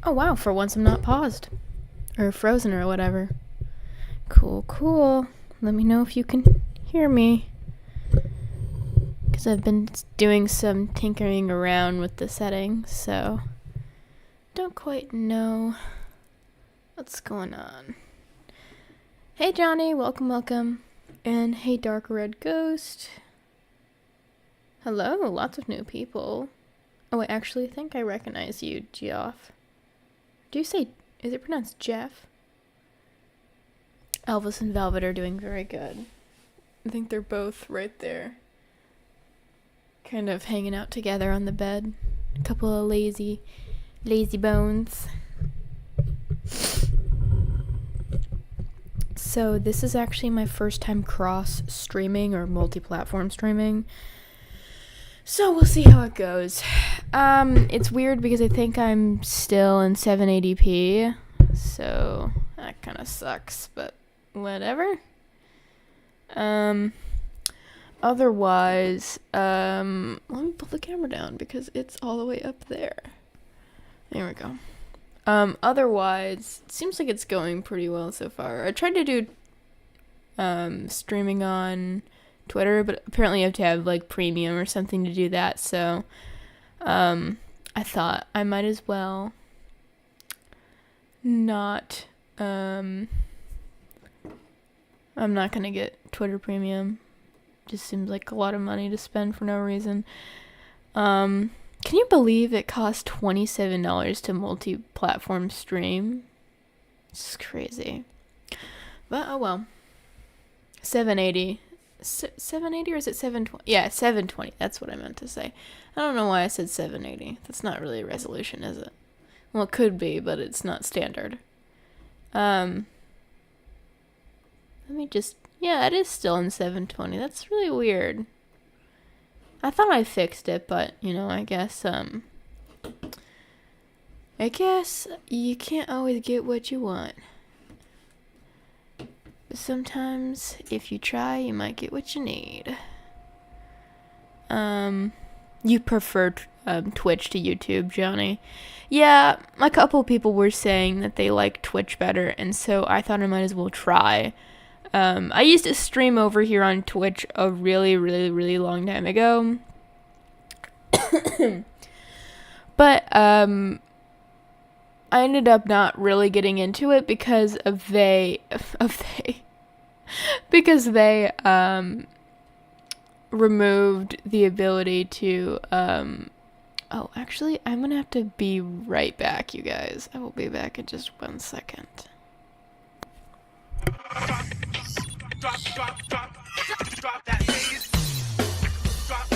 Oh wow, for once I'm not paused. Or frozen or whatever. Cool. Let me know if you can hear me. Because I've been doing some tinkering around with the settings, so don't quite know what's going on. Hey Johnny, welcome. And hey Dark Red Ghost. Hello, lots of new people. Oh, I actually think I recognize you, Geoff. Do you say, is it pronounced Jeff? Elvis and Velvet are doing very good. I think they're both right there. Kind of hanging out together on the bed. A couple of lazy bones. So this is actually my first time cross streaming or multi-platform streaming. So we'll see how it goes. It's weird because I think I'm still in 780p. So that kind of sucks, but whatever. Otherwise, let me pull the camera down because it's all the way up there. There we go. Otherwise, it seems like it's going pretty well so far. I tried to do streaming on Twitter, but apparently you have to have like premium or something to do that, so I thought I might as well not I'm not gonna get Twitter premium. Just seems like a lot of money to spend for no reason. Can you believe it costs $27 to multi-platform stream? It's crazy. But oh well. 780 or is it 720? Yeah, 720. That's what I meant to say. I don't know why I said 780. That's not really a resolution, is it? Well, it could be, but it's not standard. Let me just... Yeah, it is still in 720. That's really weird. I thought I fixed it, but, I guess you can't always get what you want. But sometimes, if you try, you might get what you need. You prefer Twitch to YouTube, Johnny? Yeah, a couple people were saying that they like Twitch better, and so I thought I might as well try. I used to stream over here on Twitch a really, really, really long time ago. But, I ended up not really getting into it because because they, removed the ability to, oh, actually, I'm gonna have to be right back, you guys. I will be back in just 1 second. Drop that bass. Drop.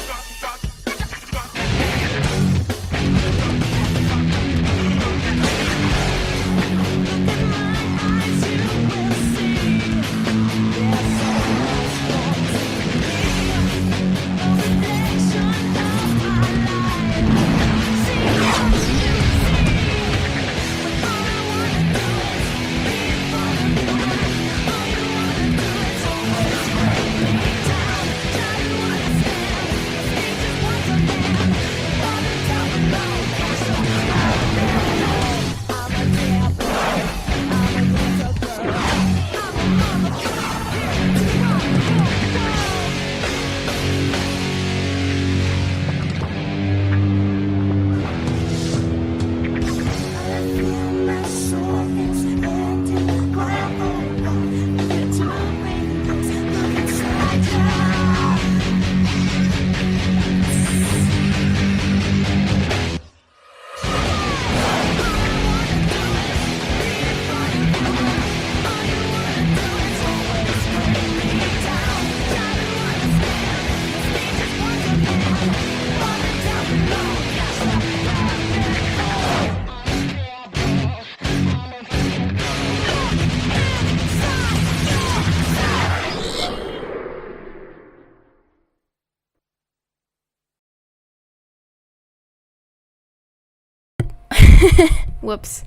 Whoops.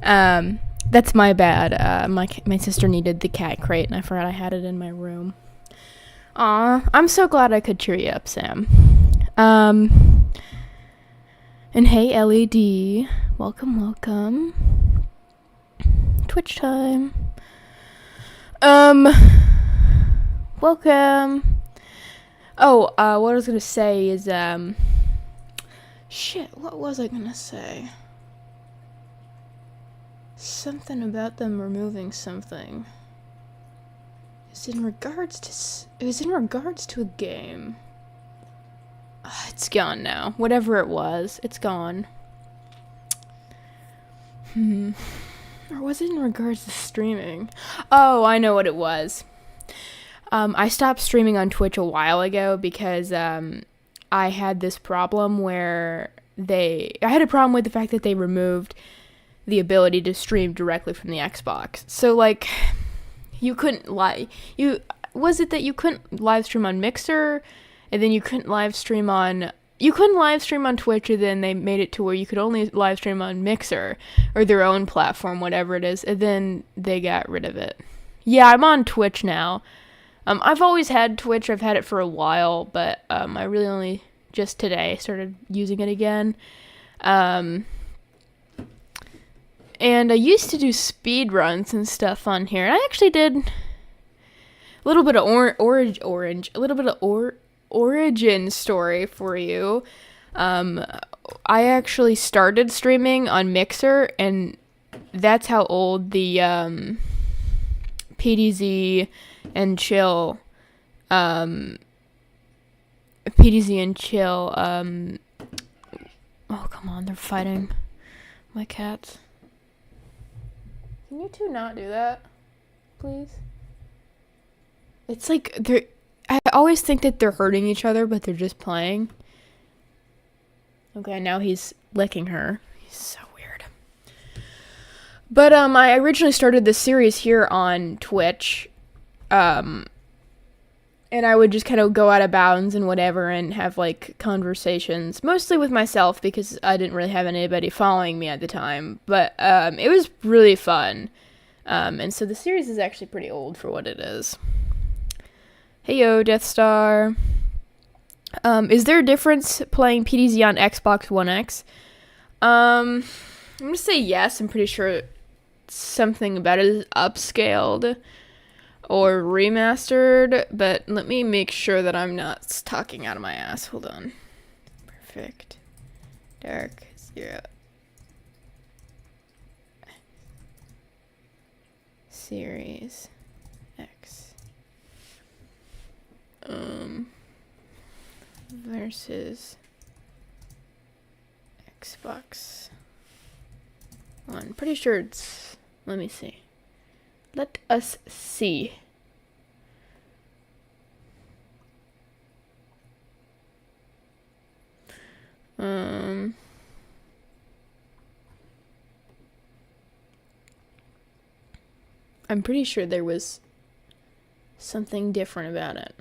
That's my bad. My sister needed the cat crate, and I forgot I had it in my room. Aw, I'm so glad I could cheer you up, Sam. And hey, LED. Welcome, welcome. Twitch time. Welcome. Oh, what I was gonna say is, shit, what was I gonna say? Something about them removing something. It was in regards to a game. It's gone now. Whatever it was, it's gone. Or was it in regards to streaming? Oh, I know what it was. I stopped streaming on Twitch a while ago because I had this problem where I had a problem with the fact that they removed the ability to stream directly from the Xbox. So, like, you couldn't was it that you couldn't live stream on Mixer, and then you couldn't live stream on Twitch, and then they made it to where you could only live stream on Mixer or their own platform, whatever it is, and then they got rid of it. Yeah, I'm on Twitch now. I've always had Twitch. I've had it for a while, but I really only just today started using it again. And I used to do speedruns and stuff on here, and I actually did a little bit of origin story for you. I actually started streaming on Mixer, and that's how old the PDZ and Chill oh, come on, they're fighting my cats. Can you two not do that, please? It's like I always think that they're hurting each other, but they're just playing. Okay, now he's licking her. He's so weird. But I originally started this series here on Twitch, and I would just kind of go out of bounds and whatever and have, like, conversations, mostly with myself because I didn't really have anybody following me at the time, but it was really fun, and so the series is actually pretty old for what it is. Hey yo, Death Star. Is there a difference playing PDZ on Xbox One X? I'm gonna say yes. I'm pretty sure something about it is upscaled or remastered, but let me make sure that I'm not talking out of my ass. Hold on. Perfect. Dark 0. Series X. Versus Xbox One. Pretty sure it's, let me see. Let us see. I'm pretty sure there was something different about it.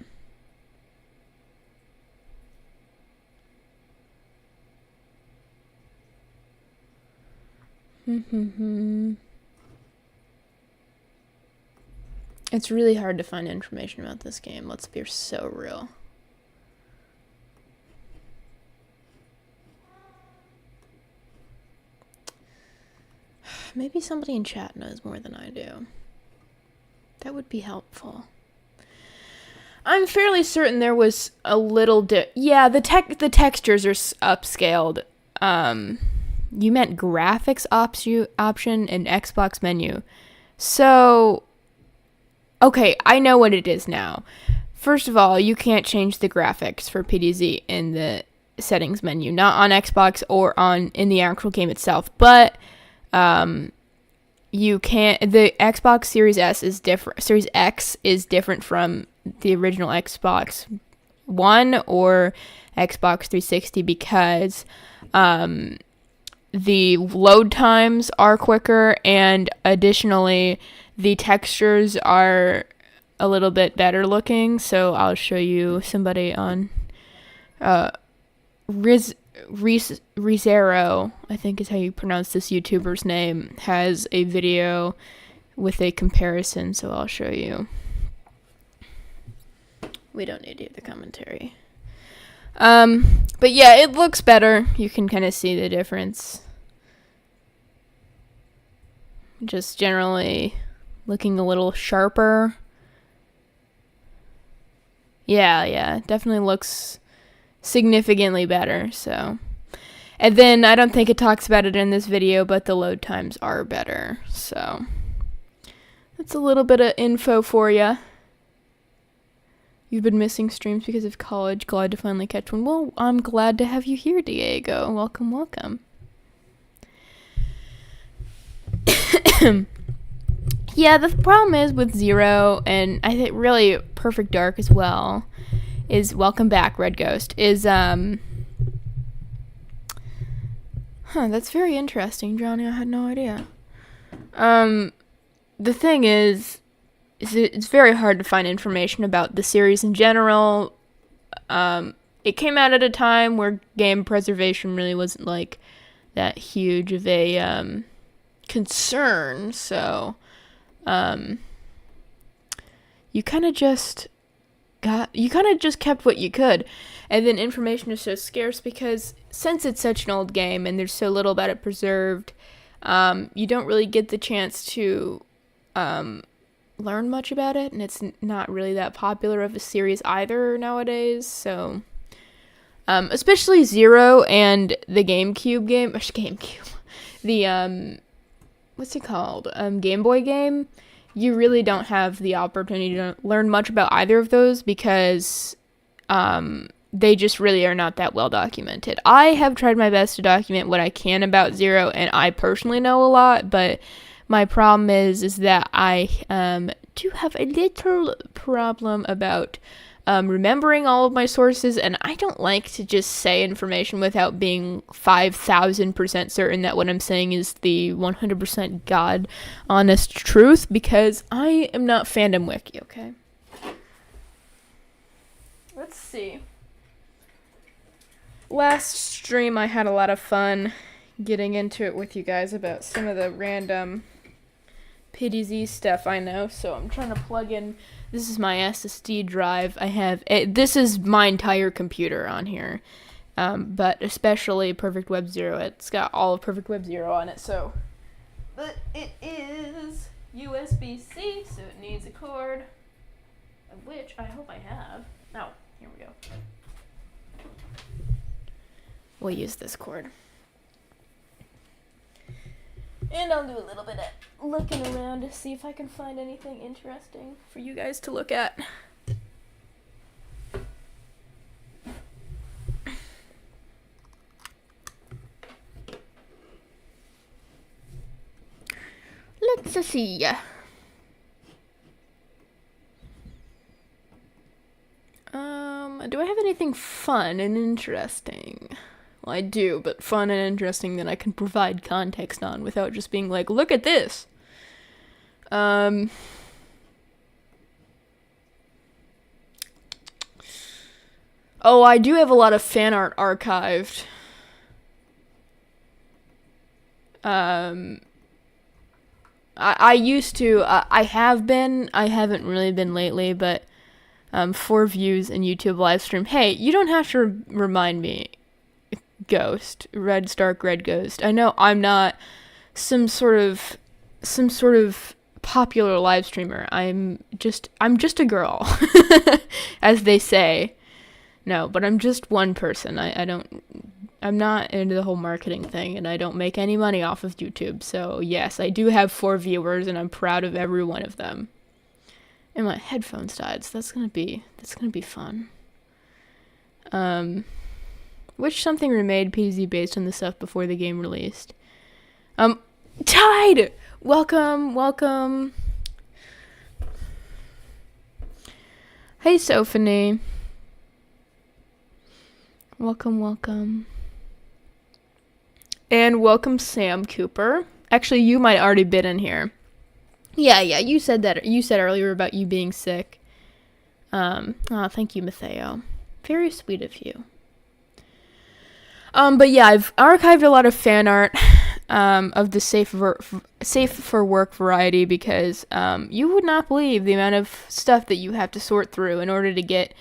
It's really hard to find information about this game. Let's be so real. Maybe somebody in chat knows more than I do. That would be helpful. I'm fairly certain there was a little yeah, the textures are upscaled. You meant graphics option in Xbox menu. So, okay, I know what it is now. First of all, you can't change the graphics for PDZ in the settings menu, not on Xbox or in the actual game itself. But you can't. The Xbox Series S is different. Series X is different from the original Xbox One or Xbox 360 because the load times are quicker, and additionally, the textures are a little bit better looking. So I'll show you somebody on Rizero, I think is how you pronounce this YouTuber's name, has a video with a comparison, so I'll show you. We don't need to do the commentary. But yeah, it looks better. You can kind of see the difference. Just generally looking a little sharper. Yeah, definitely looks significantly better, so. And then, I don't think it talks about it in this video, but the load times are better, so. That's a little bit of info for you. You've been missing streams because of college. Glad to finally catch one. Well, I'm glad to have you here, Diego. Welcome. Yeah, the problem is with Zero, and I think really Perfect Dark as well, is welcome back, Red Ghost, is, that's very interesting, Johnny. I had no idea. The thing is it's very hard to find information about the series in general. It came out at a time where game preservation really wasn't, like, that huge of a, concern, so... you kind of just kept what you could, and then information is so scarce because since it's such an old game and there's so little about it preserved, you don't really get the chance to learn much about it, and it's not really that popular of a series either nowadays, so especially Zero and the GameCube game, the what's it called? Game Boy game. You really don't have the opportunity to learn much about either of those because they just really are not that well documented. I have tried my best to document what I can about Zero, and I personally know a lot, but my problem is that I do have a little problem about remembering all of my sources, and I don't like to just say information without being 5,000% certain that what I'm saying is the 100% God honest truth, because I am not fandom wiki, okay? Let's see. Last stream I had a lot of fun getting into it with you guys about some of the random PDZ stuff I know, so I'm trying to plug in. This is my SSD drive. I have this is my entire computer on here, but especially Perfect Web Zero. It's got all of Perfect Web Zero on it, so. But it is USB-C, so it needs a cord, of which I hope I have. Oh, here we go. We'll use this cord. And I'll do a little bit of looking around to see if I can find anything interesting for you guys to look at. Let's see. Do I have anything fun and interesting? Well, I do, but fun and interesting that I can provide context on without just being like, look at this. Oh, I do have a lot of fan art archived. I used to, I haven't really been lately, but, for views in YouTube live stream. Hey, you don't have to remind me. Ghost, Red Ghost. I know I'm not some sort of popular live streamer. I'm just a girl, as they say. No, but I'm just one person. I'm not into the whole marketing thing, and I don't make any money off of YouTube. So yes, I do have 4 viewers, and I'm proud of every one of them. And my headphones died, so that's gonna be fun. Which something remade PZ based on the stuff before the game released. Tide! Welcome. Hey, Sophanie. Welcome. And welcome, Sam Cooper. Actually, you might already been in here. Yeah, you said that. You said earlier about you being sick. Thank you, Matteo. Very sweet of you. But yeah, I've archived a lot of fan art of the safe for work variety because you would not believe the amount of stuff that you have to sort through in order to get.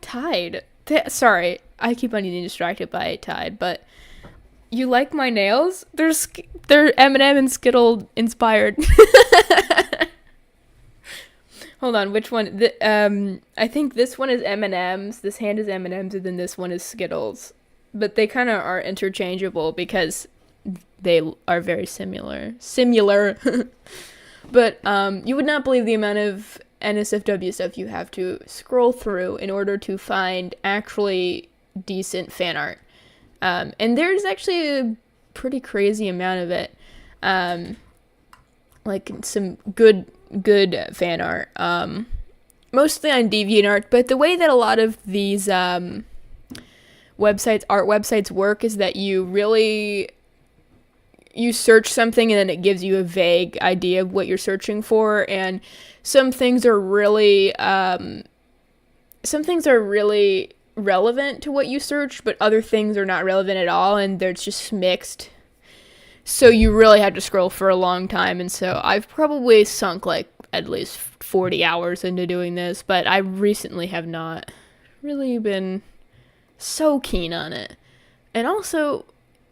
Tide. Sorry, I keep on getting distracted by Tide, but you like my nails? They're M&M and Skittle inspired. Hold on, which one? I think this one is M&M's. This hand is M&M's, and then this one is Skittles. But they kind of are interchangeable because they are very similar. But you would not believe the amount of NSFW stuff you have to scroll through in order to find actually decent fan art. And there's actually a pretty crazy amount of it. Like some good fan art. Mostly on DeviantArt, but the way that a lot of these art websites work is that you search something and then it gives you a vague idea of what you're searching for, and some things are really relevant to what you searched, but other things are not relevant at all, and they're just mixed. So you really have to scroll for a long time, and so I've probably sunk like at least 40 hours into doing this, but I recently have not really been so keen on it. And also,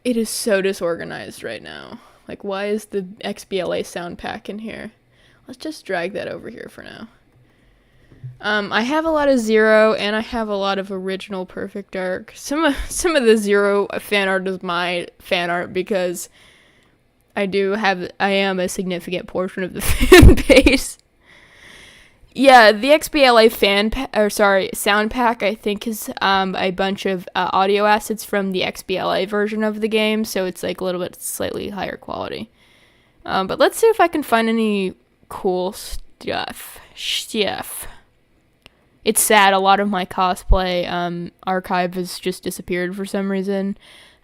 it is so disorganized right now. Like, why is the XBLA sound pack in here? Let's just drag that over here for now. I have a lot of Zero, and I have a lot of original Perfect Dark. Some of the Zero fan art is my fan art because I am a significant portion of the fan base. Yeah, the XBLA sound pack, I think, is a bunch of audio assets from the XBLA version of the game, so it's like a little bit slightly higher quality. But let's see if I can find any cool stuff. It's sad, a lot of my cosplay archive has just disappeared for some reason.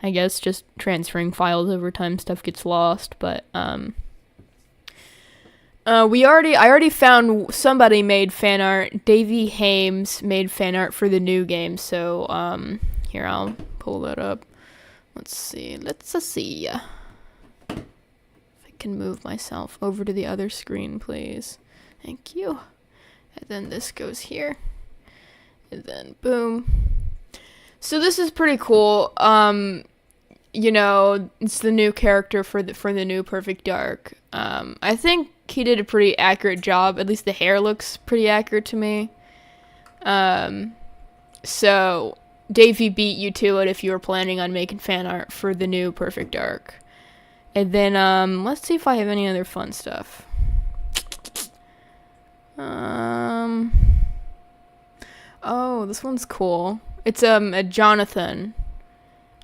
I guess just transferring files over time, stuff gets lost, but I already found somebody made fan art. Davey Hames made fan art for the new game, so here, I'll pull that up. Let's see. If I can move myself over to the other screen, please. Thank you. And then this goes here. And then boom. So this is pretty cool. It's the new character for the new Perfect Dark. I think he did a pretty accurate job. At least the hair looks pretty accurate to me. So Davey beat you to it if you were planning on making fan art for the new Perfect Dark. And then let's see if I have any other fun stuff. Oh, this one's cool. It's a Jonathan.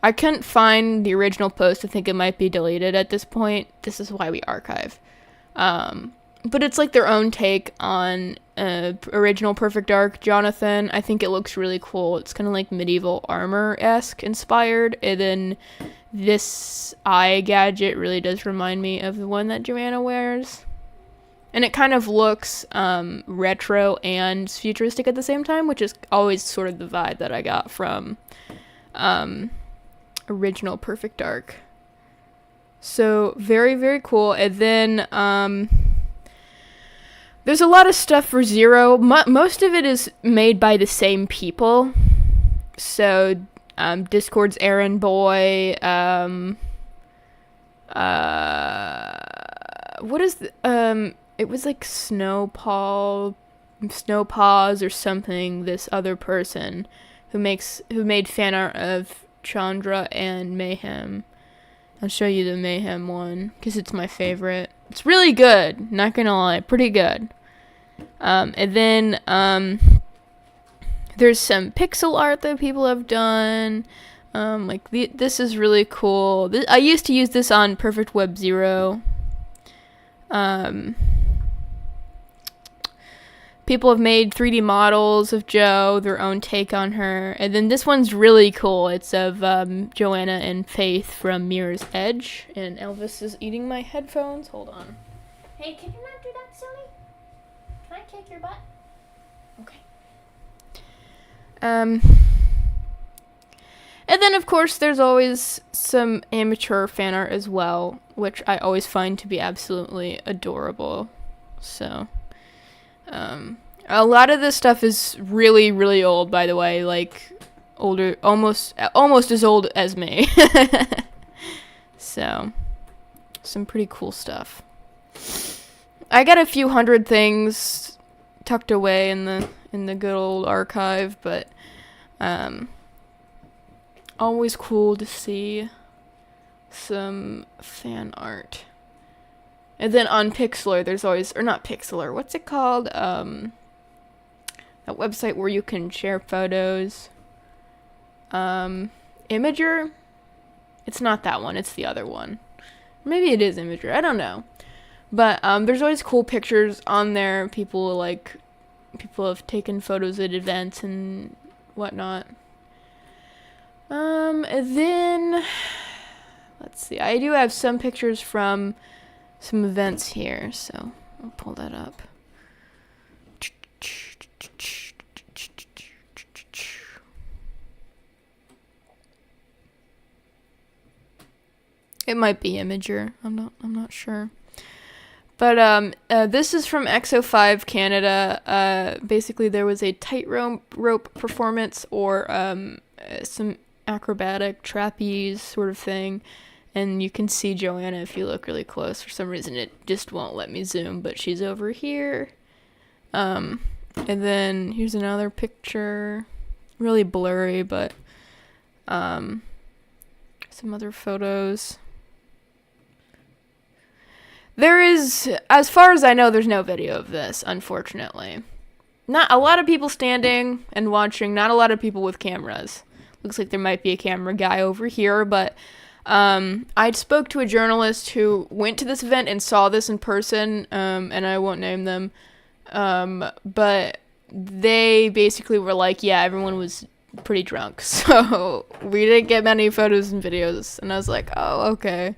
I couldn't find the original post. I think it might be deleted at this point. This is why we archive. But it's like their own take on original Perfect Dark Jonathan. I think it looks really cool. It's kind of like medieval armor-esque inspired. And then this eye gadget really does remind me of the one that Joanna wears. And it kind of looks retro and futuristic at the same time, which is always sort of the vibe that I got from original Perfect Dark. So very, very cool. And then there's a lot of stuff for Zero. Most of it is made by the same people. So Discord's Aaron Boy. What is it was like Snowpaws or something. This other person who made fan art of Chandra and Mayhem. I'll show you the Mayhem one because it's my favorite. It's really good, not gonna lie, pretty good. And then there's some pixel art that people have done. This is really cool. I used to use this on Perfect Web Zero. People have made 3D models of Jo, their own take on her. And then this one's really cool. It's of Joanna and Faith from Mirror's Edge. And Elvis is eating my headphones. Hold on. Hey, can you not do that, silly? Can I kick your butt? Okay. And then, of course, there's always some amateur fan art as well, which I always find to be absolutely adorable. So... a lot of this stuff is really, really old, by the way. Like, older, almost as old as me. So, some pretty cool stuff. I got a few hundred things tucked away in the good old archive, but always cool to see some fan art. And then on Pixlr, there's always, or not Pixlr, what's it called? That website where you can share photos. Imager? It's not that one, it's the other one. Maybe it is Imager, I don't know. But there's always cool pictures on there. People have taken photos at events and whatnot. And then let's see. I do have some pictures from some events here, so I'll pull that up. It might be Imager. I'm not sure. But this is from XO5 Canada. Basically, there was a tightrope performance or some acrobatic trapeze sort of thing. And you can see Joanna if you look really close. For some reason, it just won't let me zoom, but she's over here. And then here's another picture. Really blurry, but some other photos. There is, as far as I know, there's no video of this, unfortunately. Not a lot of people standing and watching, not a lot of people with cameras. Looks like there might be a camera guy over here, but I spoke to a journalist who went to this event and saw this in person, and I won't name them, but they basically were like, yeah, everyone was pretty drunk, so we didn't get many photos and videos, and I was like, oh, okay.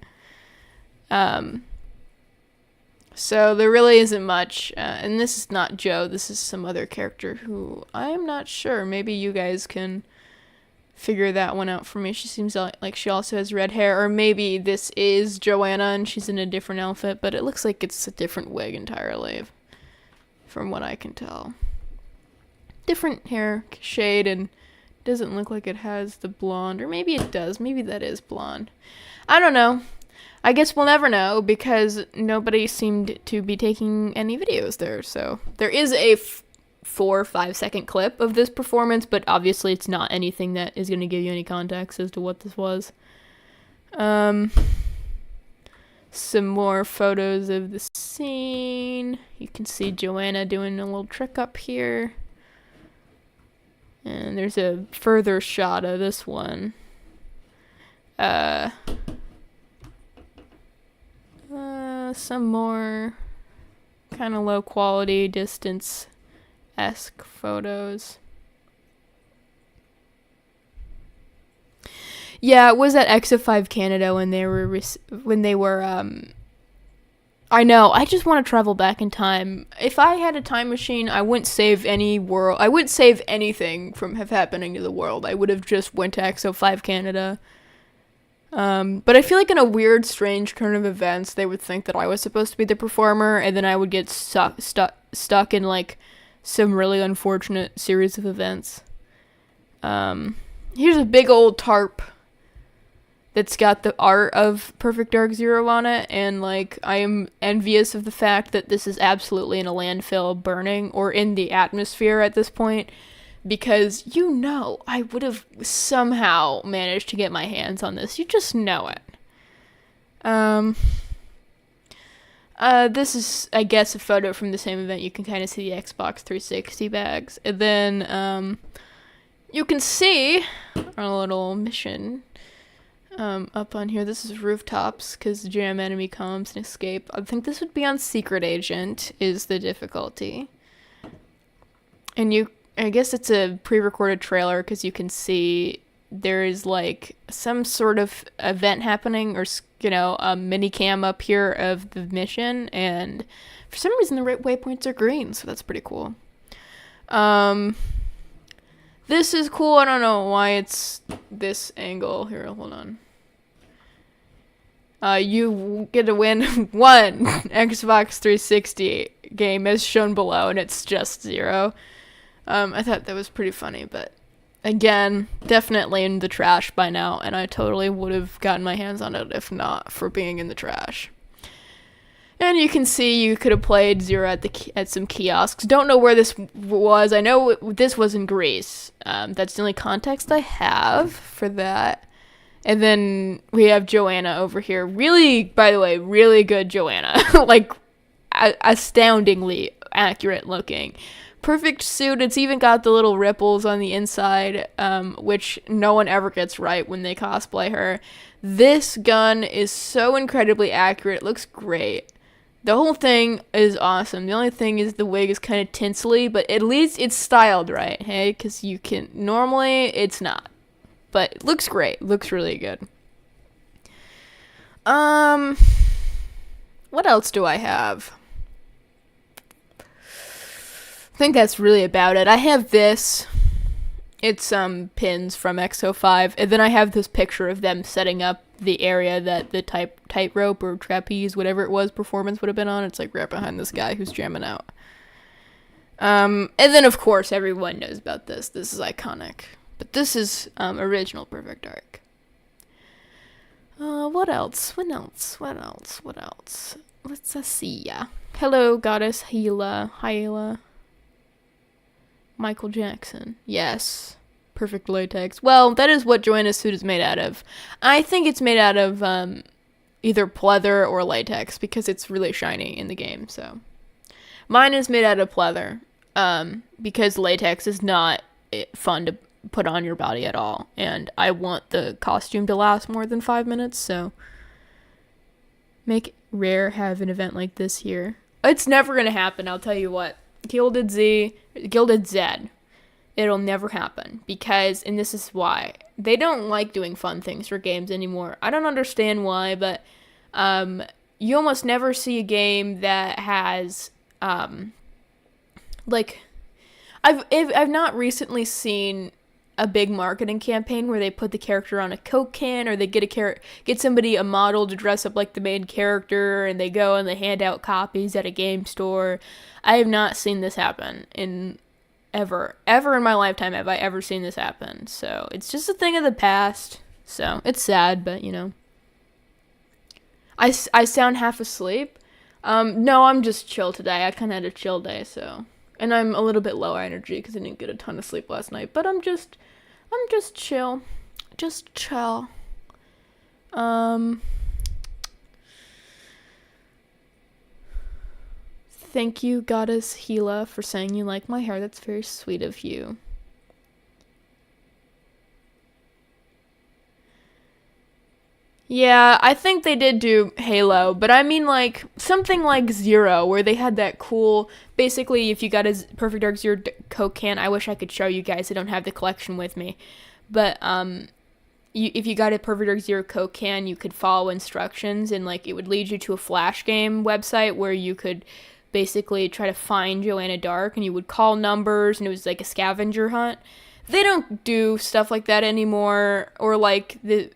So there really isn't much, and this is not Joe, this is some other character who I'm not sure. Maybe you guys can figure that one out for me. She seems like she also has red hair, or maybe this is Joanna and she's in a different outfit, but it looks like it's a different wig entirely, from what I can tell. Different hair shade, and doesn't look like it has the blonde, or maybe it does. Maybe that is blonde. I don't know. I guess we'll never know because nobody seemed to be taking any videos there. So there is a 4 or 5 second clip of this performance, but obviously it's not anything that is going to give you any context as to what this was. Some more photos of the scene. You can see Joanna doing a little trick up here. And there's a further shot of this one. Some more kind of low quality distance-esque photos. Yeah, it was at XO5 Canada when they were I know, I just want to travel back in time. If I had a time machine, I wouldn't save I wouldn't save anything from happening to the world. I would have just went to XO5 Canada. But I feel like in a weird, strange turn of events, they would think that I was supposed to be the performer, and then I would get stuck in, like, some really unfortunate series of events. Here's a big old tarp that's got the art of Perfect Dark Zero on it, and, like, I am envious of the fact that this is absolutely in a landfill burning, or in the atmosphere at this point, because I would have somehow managed to get my hands on this. You just know it. This is, I guess, a photo from the same event. You can kind of see the Xbox 360 bags. And then you can see our little mission up on here. This is rooftops, because jam enemy comes and escape. I think this would be on Secret Agent, is the difficulty. And I guess it's a pre-recorded trailer because you can see there is like some sort of event happening, or a mini cam up here of the mission, and for some reason the waypoints are green, so that's pretty cool. This is cool. I don't know why it's this angle. Here, hold on. You get to win one Xbox 360 game as shown below, and it's just 0. I thought that was pretty funny, but Again, definitely in the trash by now, and I totally would have gotten my hands on it if not for being in the trash. And you can see you could have played Zero at some kiosks. Don't know where this was. I know this was in Greece. That's the only context I have for that. And then we have Joanna over here. Really, by the way, really good Joanna. Like, astoundingly accurate looking. Perfect suit. It's even got the little ripples on the inside, which no one ever gets right when they cosplay her. This gun is so incredibly accurate. It looks great. The whole thing is awesome. The only thing is the wig is kind of tinsely, but at least it's styled right, hey? Because you can... Normally, it's not. But it looks great. Looks really good. What else do I have? I think that's really about it. I have this. It's pins from XO5, and then I have this picture of them setting up the area that the tightrope or trapeze, whatever it was, performance would have been on. It's like right behind this guy who's jamming out. And then of course everyone knows about this. This is iconic. But this is original Perfect Dark. What else? Let's see. Hello, Goddess Hyla. Michael Jackson. Yes. Perfect latex. Well, that is what Joanna's suit is made out of. I think it's made out of either pleather or latex because it's really shiny in the game. So mine is made out of pleather because latex is not fun to put on your body at all. And I want the costume to last more than 5 minutes. So make Rare have an event like this here. It's never going to happen. I'll tell you what. Gilded Z. It'll never happen because, and this is why, they don't like doing fun things for games anymore. I don't understand why, but you almost never see a game that has like I've not recently seen a big marketing campaign where they put the character on a Coke can, or they get somebody, a model, to dress up like the main character, and they go and they hand out copies at a game store. I have not seen this happen in ever in my lifetime have I ever seen this happen. So it's just a thing of the past. So it's sad, but you know. I sound half asleep. No, I'm just chill today. I kind of had a chill day, so. And I'm a little bit low energy because I didn't get a ton of sleep last night. But I'm just chill. Just chill. Thank you, Goddess Gila, for saying you like my hair. That's very sweet of you. Yeah, I think they did do Halo, but I mean like something like Zero, where they had that cool, basically if you got a Perfect Dark Zero Coke can, I wish I could show you guys, I don't have the collection with me, but if you got a Perfect Dark Zero Coke can, you could follow instructions, and like it would lead you to a Flash game website where you could basically try to find Joanna Dark, and you would call numbers, and it was like a scavenger hunt. They don't do stuff like that anymore, or like the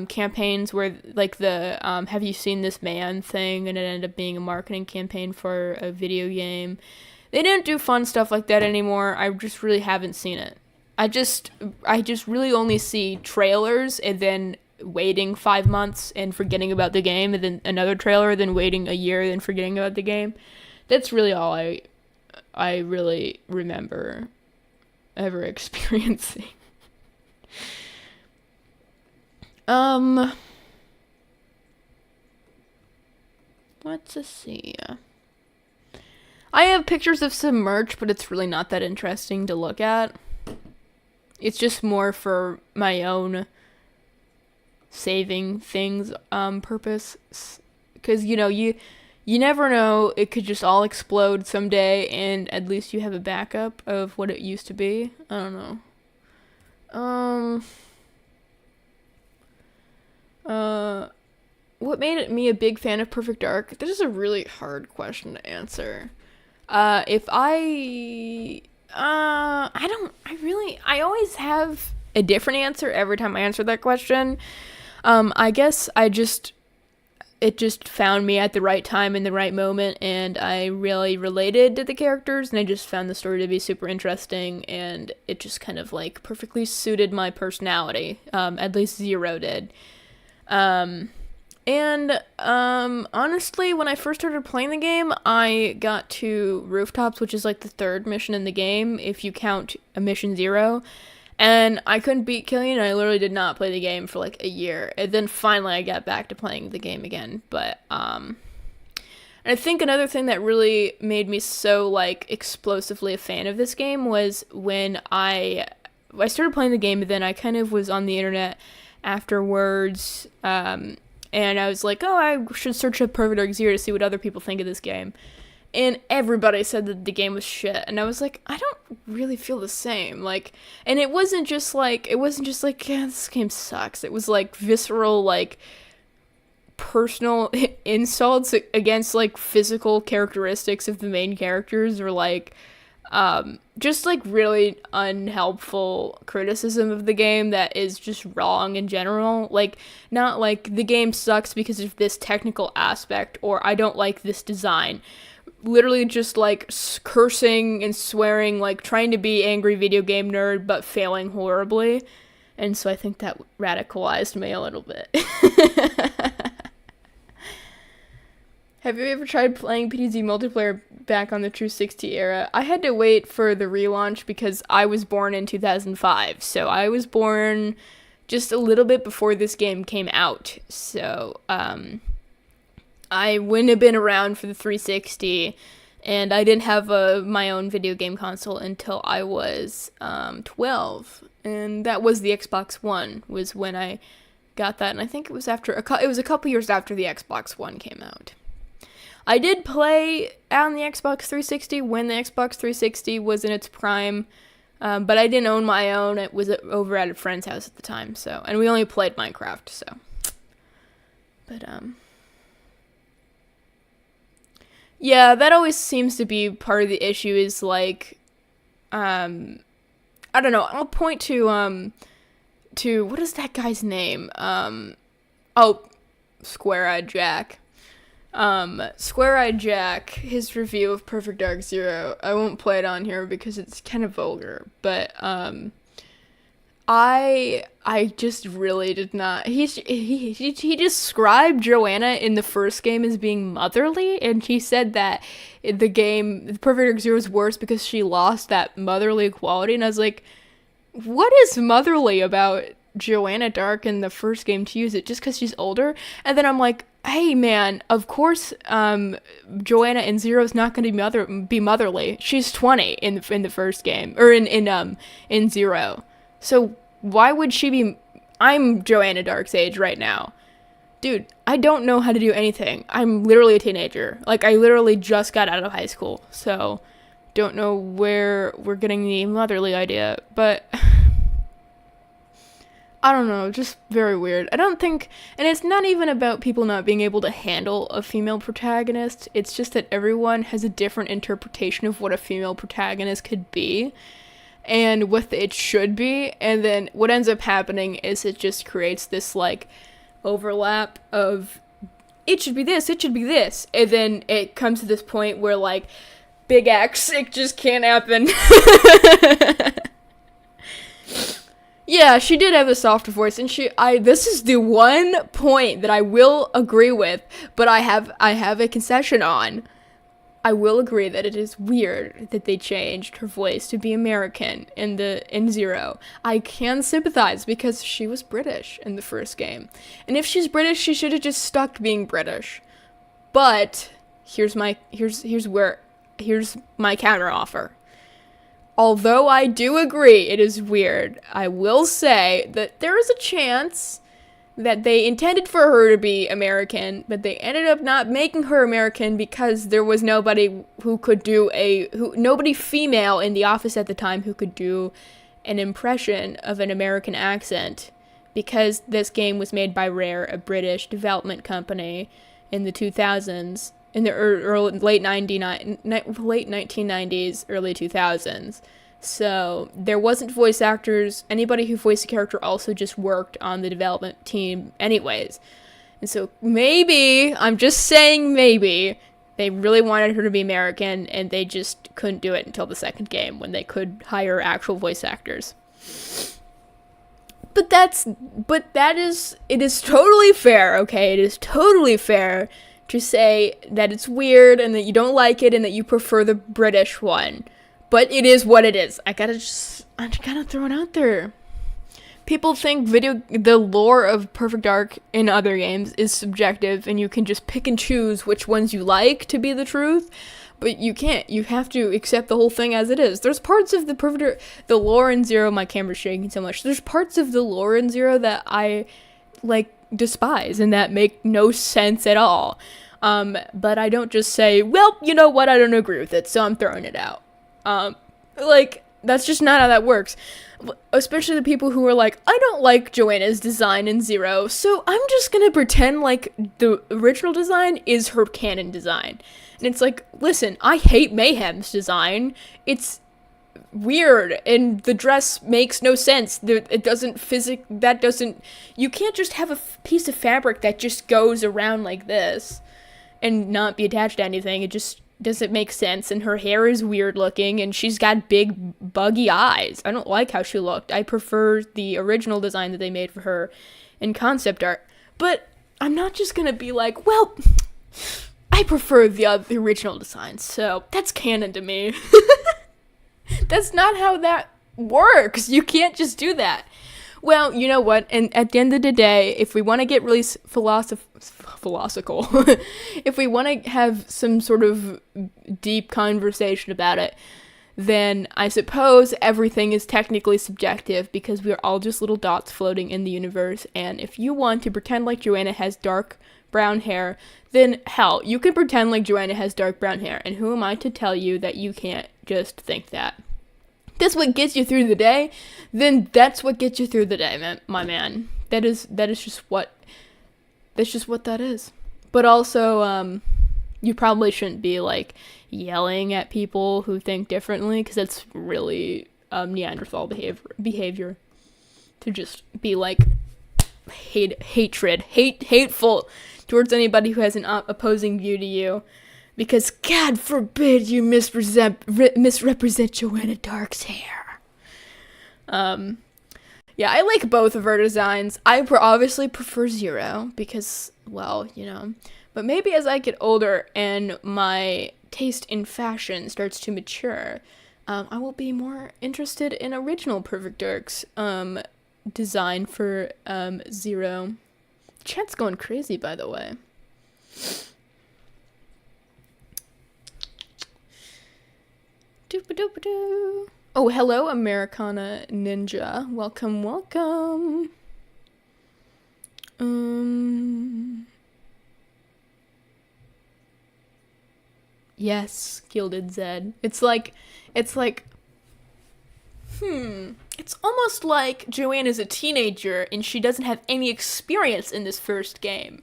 campaigns where like the have you seen this man thing, and it ended up being a marketing campaign for a video game. They don't do fun stuff like that anymore. I just really haven't seen it. I just really only see trailers and then waiting 5 months and forgetting about the game, and then another trailer, then waiting a year, then forgetting about the game. That's really all I really remember ever experiencing. Let's see. I have pictures of some merch, but it's really not that interesting to look at. It's just more for my own saving things purpose, because you know you never know, it could just all explode someday, and at least you have a backup of what it used to be. I don't know. What made me a big fan of Perfect Dark? This is a really hard question to answer. I always have a different answer every time I answer that question. I guess it just found me at the right time in the right moment, and I really related to the characters, and I just found the story to be super interesting, and it just kind of like perfectly suited my personality. At least Zero did. Honestly, when I first started playing the game, I got to rooftops, which is like the third mission in the game if you count a mission 0. And I couldn't beat Killian, and I literally did not play the game for like a year. And then finally I got back to playing the game again. But, and I think another thing that really made me so, like, explosively a fan of this game was when I started playing the game, and then I kind of was on the internet afterwards, and I was like, oh, I should search up Perfect Dark Zero to see what other people think of this game. And everybody said that the game was shit, and I was like, I don't really feel the same. Like, and it wasn't just like, yeah, this game sucks. It was like visceral, like, personal insults against like physical characteristics of the main characters, or like, just like really unhelpful criticism of the game that is just wrong in general. Like, not like the game sucks because of this technical aspect, or I don't like this design. Literally just like cursing and swearing, like trying to be angry video game nerd but failing horribly. And so I think that radicalized me a little bit. Have you ever tried playing PTZ multiplayer back on the True 60 era? I had to wait for the relaunch because I was born in 2005. So I was born just a little bit before this game came out. So, I wouldn't have been around for the 360, and I didn't have my own video game console until I was 12, and that was the Xbox One, was when I got that, and I think it was a couple years after the Xbox One came out. I did play on the Xbox 360 when the Xbox 360 was in its prime, but I didn't own my own. It was over at a friend's house at the time, so, and we only played Minecraft, so, but, yeah, that always seems to be part of the issue, is like, I don't know, I'll point to, what is that guy's name? Square-Eyed Jack. Square-Eyed Jack, his review of Perfect Dark Zero, I won't play it on here because it's kind of vulgar, but, I just really did not. He described Joanna in the first game as being motherly, and he said that the Perfect Dark Zero is worse because she lost that motherly quality, and I was like, what is motherly about Joanna Dark in the first game to use it just because she's older? And then I'm like, hey man, of course, Joanna in Zero is not going to be motherly. She's 20 in the first game, or in Zero. So why would she be? I'm Joanna Dark's age right now. Dude, I don't know how to do anything. I'm literally a teenager. Like, I literally just got out of high school. So, don't know where we're getting the motherly idea. But, I don't know. Just very weird. I don't think, and it's not even about people not being able to handle a female protagonist. It's just that everyone has a different interpretation of what a female protagonist could be, and what it should be, and then what ends up happening is it just creates this, like, overlap of, it should be this, and then it comes to this point where, like, big X, it just can't happen. Yeah, she did have a softer voice, and this is the one point that I will agree with, but I have a concession on. I will agree that it is weird that they changed her voice to be American in Zero. I can sympathize because she was British in the first game. And if she's British, she should have just stuck being British. But here's my counter offer. Although I do agree it is weird, I will say that there is a chance that they intended for her to be American, but they ended up not making her American because there was nobody nobody female in the office at the time who could do an impression of an American accent, because this game was made by Rare, a British development company, in the 2000s, in the late 1990s, early 2000s. So there wasn't voice actors. Anybody who voiced the character also just worked on the development team anyways. And so maybe, I'm just saying maybe, they really wanted her to be American, and they just couldn't do it until the second game, when they could hire actual voice actors. But it is totally fair, okay? It is totally fair to say that it's weird, and that you don't like it, and that you prefer the British one. But it is what it is. I gotta throw it out there. People think the lore of Perfect Dark in other games is subjective, and you can just pick and choose which ones you like to be the truth, but you can't. You have to accept the whole thing as it is. There's parts of the lore in Zero, my camera's shaking so much, there's parts of the lore in Zero that I, despise, and that make no sense at all. But I don't just say, well, you know what, I don't agree with it, so I'm throwing it out. That's just not how that works. Especially the people who are like, I don't like Joanna's design in Zero, so I'm just gonna pretend like the original design is her canon design. And it's like, listen, I hate Mayhem's design. It's weird, and the dress makes no sense. You can't just have a piece of fabric that just goes around like this and not be attached to anything. It just doesn't make sense, and her hair is weird looking, and she's got big buggy eyes. I don't like how she looked. I prefer the original design that they made for her in concept art. But I'm not just gonna be like, well, I prefer the original design, so that's canon to me. That's not how that works. You can't just do that. Well, you know what? And at the end of the day, if we want to get really philosophical, if we want to have some sort of deep conversation about it, then I suppose everything is technically subjective, because we're all just little dots floating in the universe. And if you want to pretend like Joanna has dark brown hair, then hell, you can pretend like Joanna has dark brown hair. And who am I to tell you that you can't just think that? That's what gets you through the day, then that's what gets you through the day, my man. That's just what that is. But also, you probably shouldn't be, yelling at people who think differently, because that's really Neanderthal behavior. To just be, hateful towards anybody who has an opposing view to you. Because, God forbid, you misrepresent Joanna Dark's hair. Yeah, I like both of her designs. I obviously prefer Zero, because, well, But maybe as I get older and my taste in fashion starts to mature, I will be more interested in original Perfect Dark's design for Zero. Chat's going crazy, by the way. Doop-a-doop-a-doo. Oh, hello, Americana Ninja. Welcome. Yes, Gilded Zed. It's almost like Joanna's a teenager and she doesn't have any experience in this first game.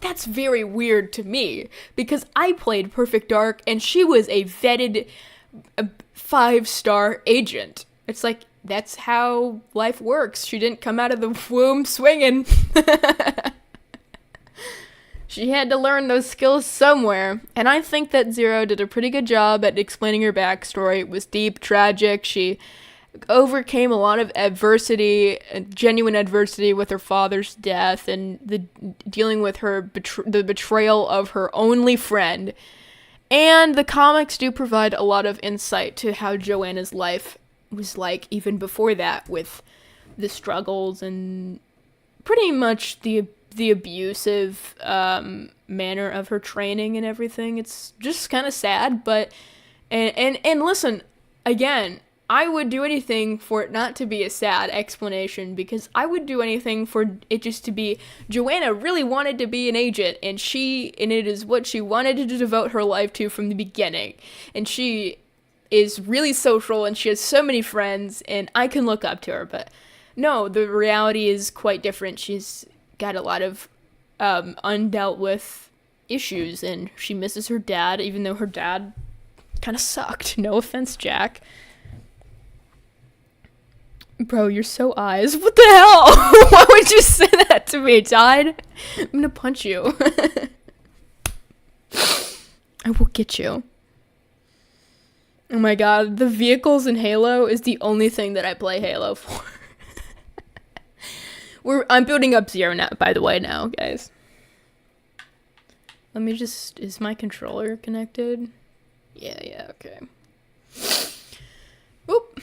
That's very weird to me, because I played Perfect Dark and she was a vetted 5-star agent. It's like, that's how life works. She didn't come out of the womb swinging. She had to learn those skills somewhere. And I think that Zero did a pretty good job at explaining her backstory. It was deep, tragic. She overcame a lot of adversity, genuine adversity, with her father's death, and dealing with the betrayal of her only friend. And the comics do provide a lot of insight to how Joanna's life was like even before that, with the struggles and pretty much the abusive manner of her training and everything. It's just kind of sad, but and listen, again, I would do anything for it not to be a sad explanation, because I would do anything for it just to be, Joanna really wanted to be an agent, and it is what she wanted to devote her life to from the beginning. And she is really social, and she has so many friends, and I can look up to her. But no, the reality is quite different. She's got a lot of undealt with issues, and she misses her dad, even though her dad kind of sucked. No offense, Jack. Bro, you're so eyes. What the hell? Why would you say that to me, Tide? I'm gonna punch you. I will get you. Oh my god, the vehicles in Halo is the only thing that I play Halo for. I'm building up Zero now, by the way, now, guys. Let me just... Is my controller connected? Yeah, okay. Oop.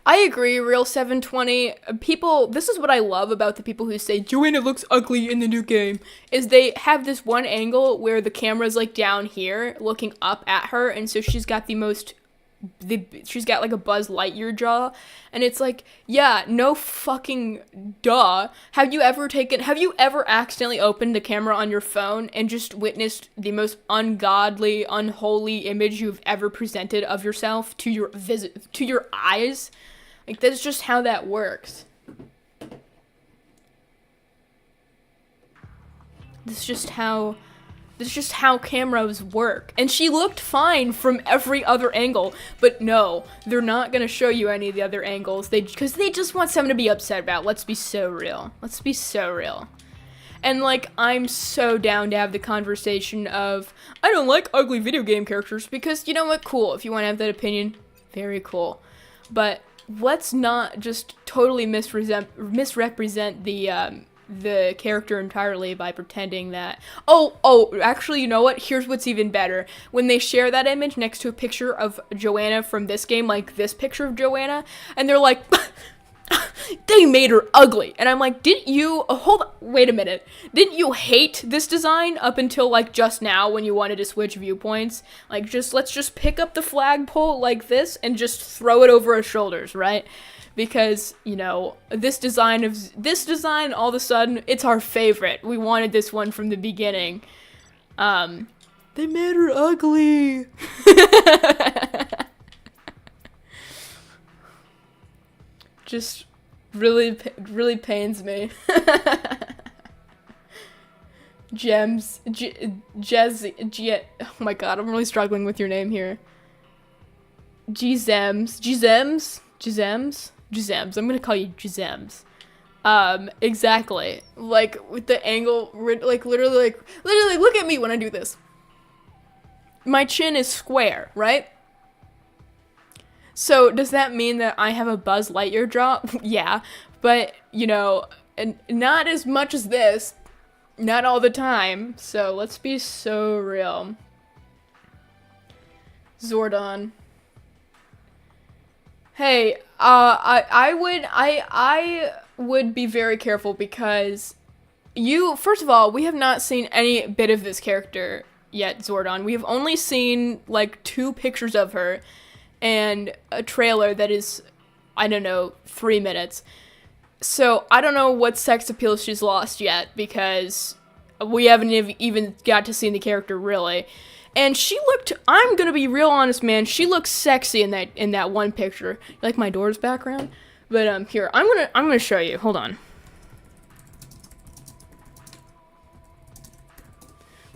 I agree, Real 720. People, this is what I love about the people who say, Joanna looks ugly in the new game, is they have this one angle where the camera's like down here, looking up at her, and so she's got she's got like a Buzz Lightyear jaw, and it's like, yeah, no fucking duh. Have you ever accidentally opened the camera on your phone and just witnessed the most ungodly, unholy image you've ever presented of yourself to your eyes? Like, that's just how that works. This is just how cameras work. And she looked fine from every other angle, but no, they're not gonna show you any of the other angles. Because they just want someone to be upset about. Let's be so real. And like, I'm so down to have the conversation of, I don't like ugly video game characters, because you know what, cool, if you want to have that opinion, very cool. But let's not just totally misrepresent the character entirely by pretending that, actually, you know what? Here's what's even better. When they share that image next to a picture of Joanna from this game, like this picture of Joanna, and they're like, they made her ugly. And I'm like, wait a minute. Didn't you hate this design up until like just now when you wanted to switch viewpoints? Like, let's just pick up the flagpole like this and just throw it over our shoulders, right? Because, you know, this design, all of a sudden, it's our favorite. We wanted this one from the beginning. They made her ugly. Just really pains me. Oh my god, I'm really struggling with your name here. Gizems. I'm gonna call you Gizems. Exactly. Like, with the angle, like, literally, look at me when I do this. My chin is square, right? So, does that mean that I have a Buzz Lightyear jaw? Yeah. But, you know, and not as much as this. Not all the time. So, let's be so real. Zordon. Hey, I would be very careful because first of all, we have not seen any bit of this character yet, Zordon. We have only seen, like, 2 pictures of her and a trailer that is, I don't know, 3 minutes. So, I don't know what sex appeal she's lost yet because we haven't even got to see the character, really. And she looked, I'm gonna be real honest, man, she looks sexy in that one picture. You like my doors background? But, here, I'm gonna show you. Hold on.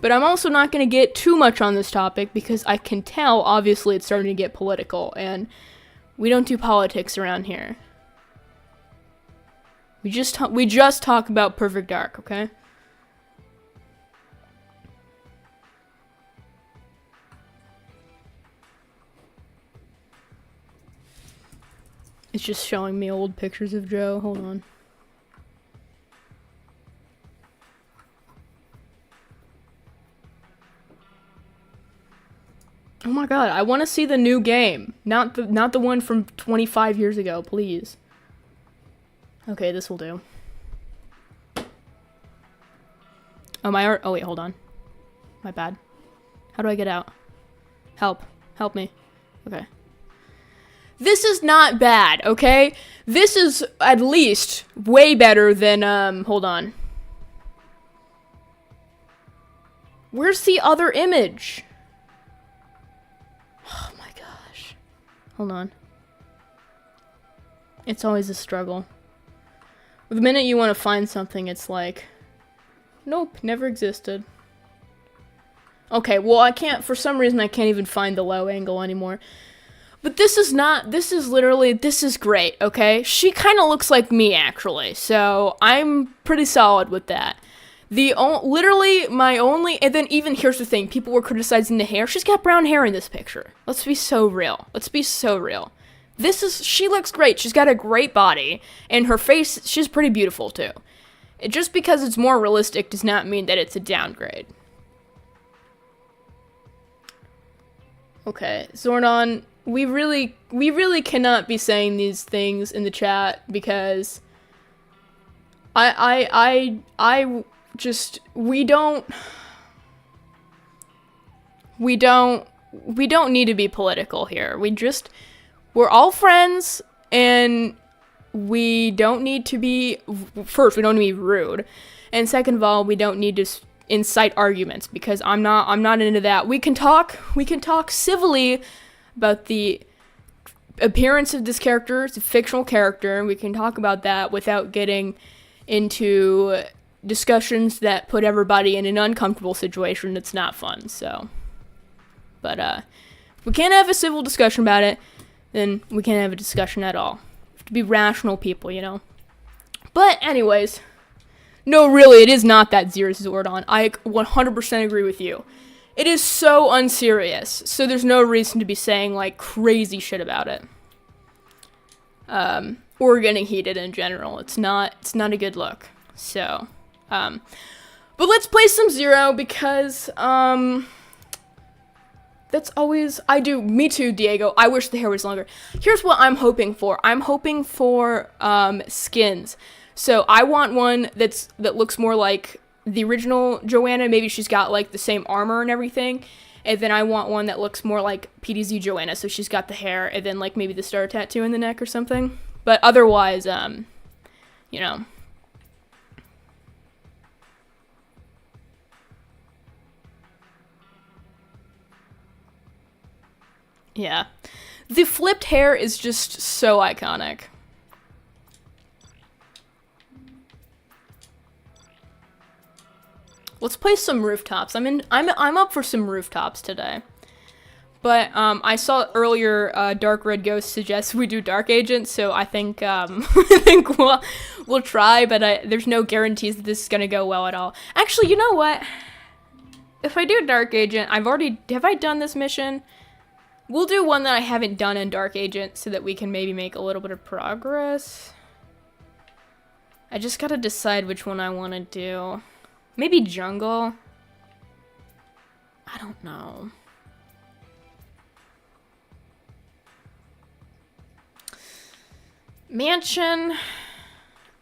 But I'm also not gonna get too much on this topic because I can tell, obviously, it's starting to get political, and we don't do politics around here. We just talk about Perfect Dark, okay? It's just showing me old pictures of Joe. Hold on. Oh my god, I want to see the new game. Not the one from 25 years ago, please. Okay, this will do. Oh, oh wait, hold on. My bad. How do I get out? Help me. Okay. This is not bad, okay? This is at least way better than, hold on. Where's the other image? Oh my gosh. Hold on. It's always a struggle. The minute you want to find something, it's like, nope, never existed. Okay, well, I can't, for some reason, I can't even find the low angle anymore. But this is great, okay? She kind of looks like me, actually, so I'm pretty solid with that. And then even, here's the thing, people were criticizing the hair. She's got brown hair in this picture. Let's be so real. She looks great. She's got a great body, and her face, she's pretty beautiful, too. Just because it's more realistic does not mean that it's a downgrade. Okay, Zordon, we really cannot be saying these things in the chat because we don't need to be political here. We're all friends, and we don't need to be, first, we don't need to be rude, and second of all, we don't need to incite arguments, because I'm not into that. We can talk civilly about the appearance of this character. It's a fictional character, and we can talk about that without getting into discussions that put everybody in an uncomfortable situation that's not fun. So, but if we can't have a civil discussion about it, then we can't have a discussion at all. We have to be rational people, you know. But anyways, no, really, it is not that serious, Zordon. I 100% agree with you. It is so unserious, so there's no reason to be saying, like, crazy shit about it. Or getting heated in general. It's not a good look. So, but let's play some Zero, because, that's always, me too, Diego. I wish the hair was longer. Here's what I'm hoping for. I'm hoping for, skins. So I want one that looks more like the original Joanna. Maybe she's got like the same armor and everything. And then I want one that looks more like PDZ Joanna. So she's got the hair and then like maybe the star tattoo in the neck or something. But otherwise, you know. Yeah. The flipped hair is just so iconic. Let's play some rooftops. I'm up for some rooftops today. But I saw earlier Dark Red Ghost suggests we do Dark Agent, so I think we'll try, but there's no guarantees that this is gonna go well at all. Actually, you know what? If I do Dark Agent, have I done this mission? We'll do one that I haven't done in Dark Agent so that we can maybe make a little bit of progress. I just gotta decide which one I want to do. Maybe jungle? I don't know. Mansion?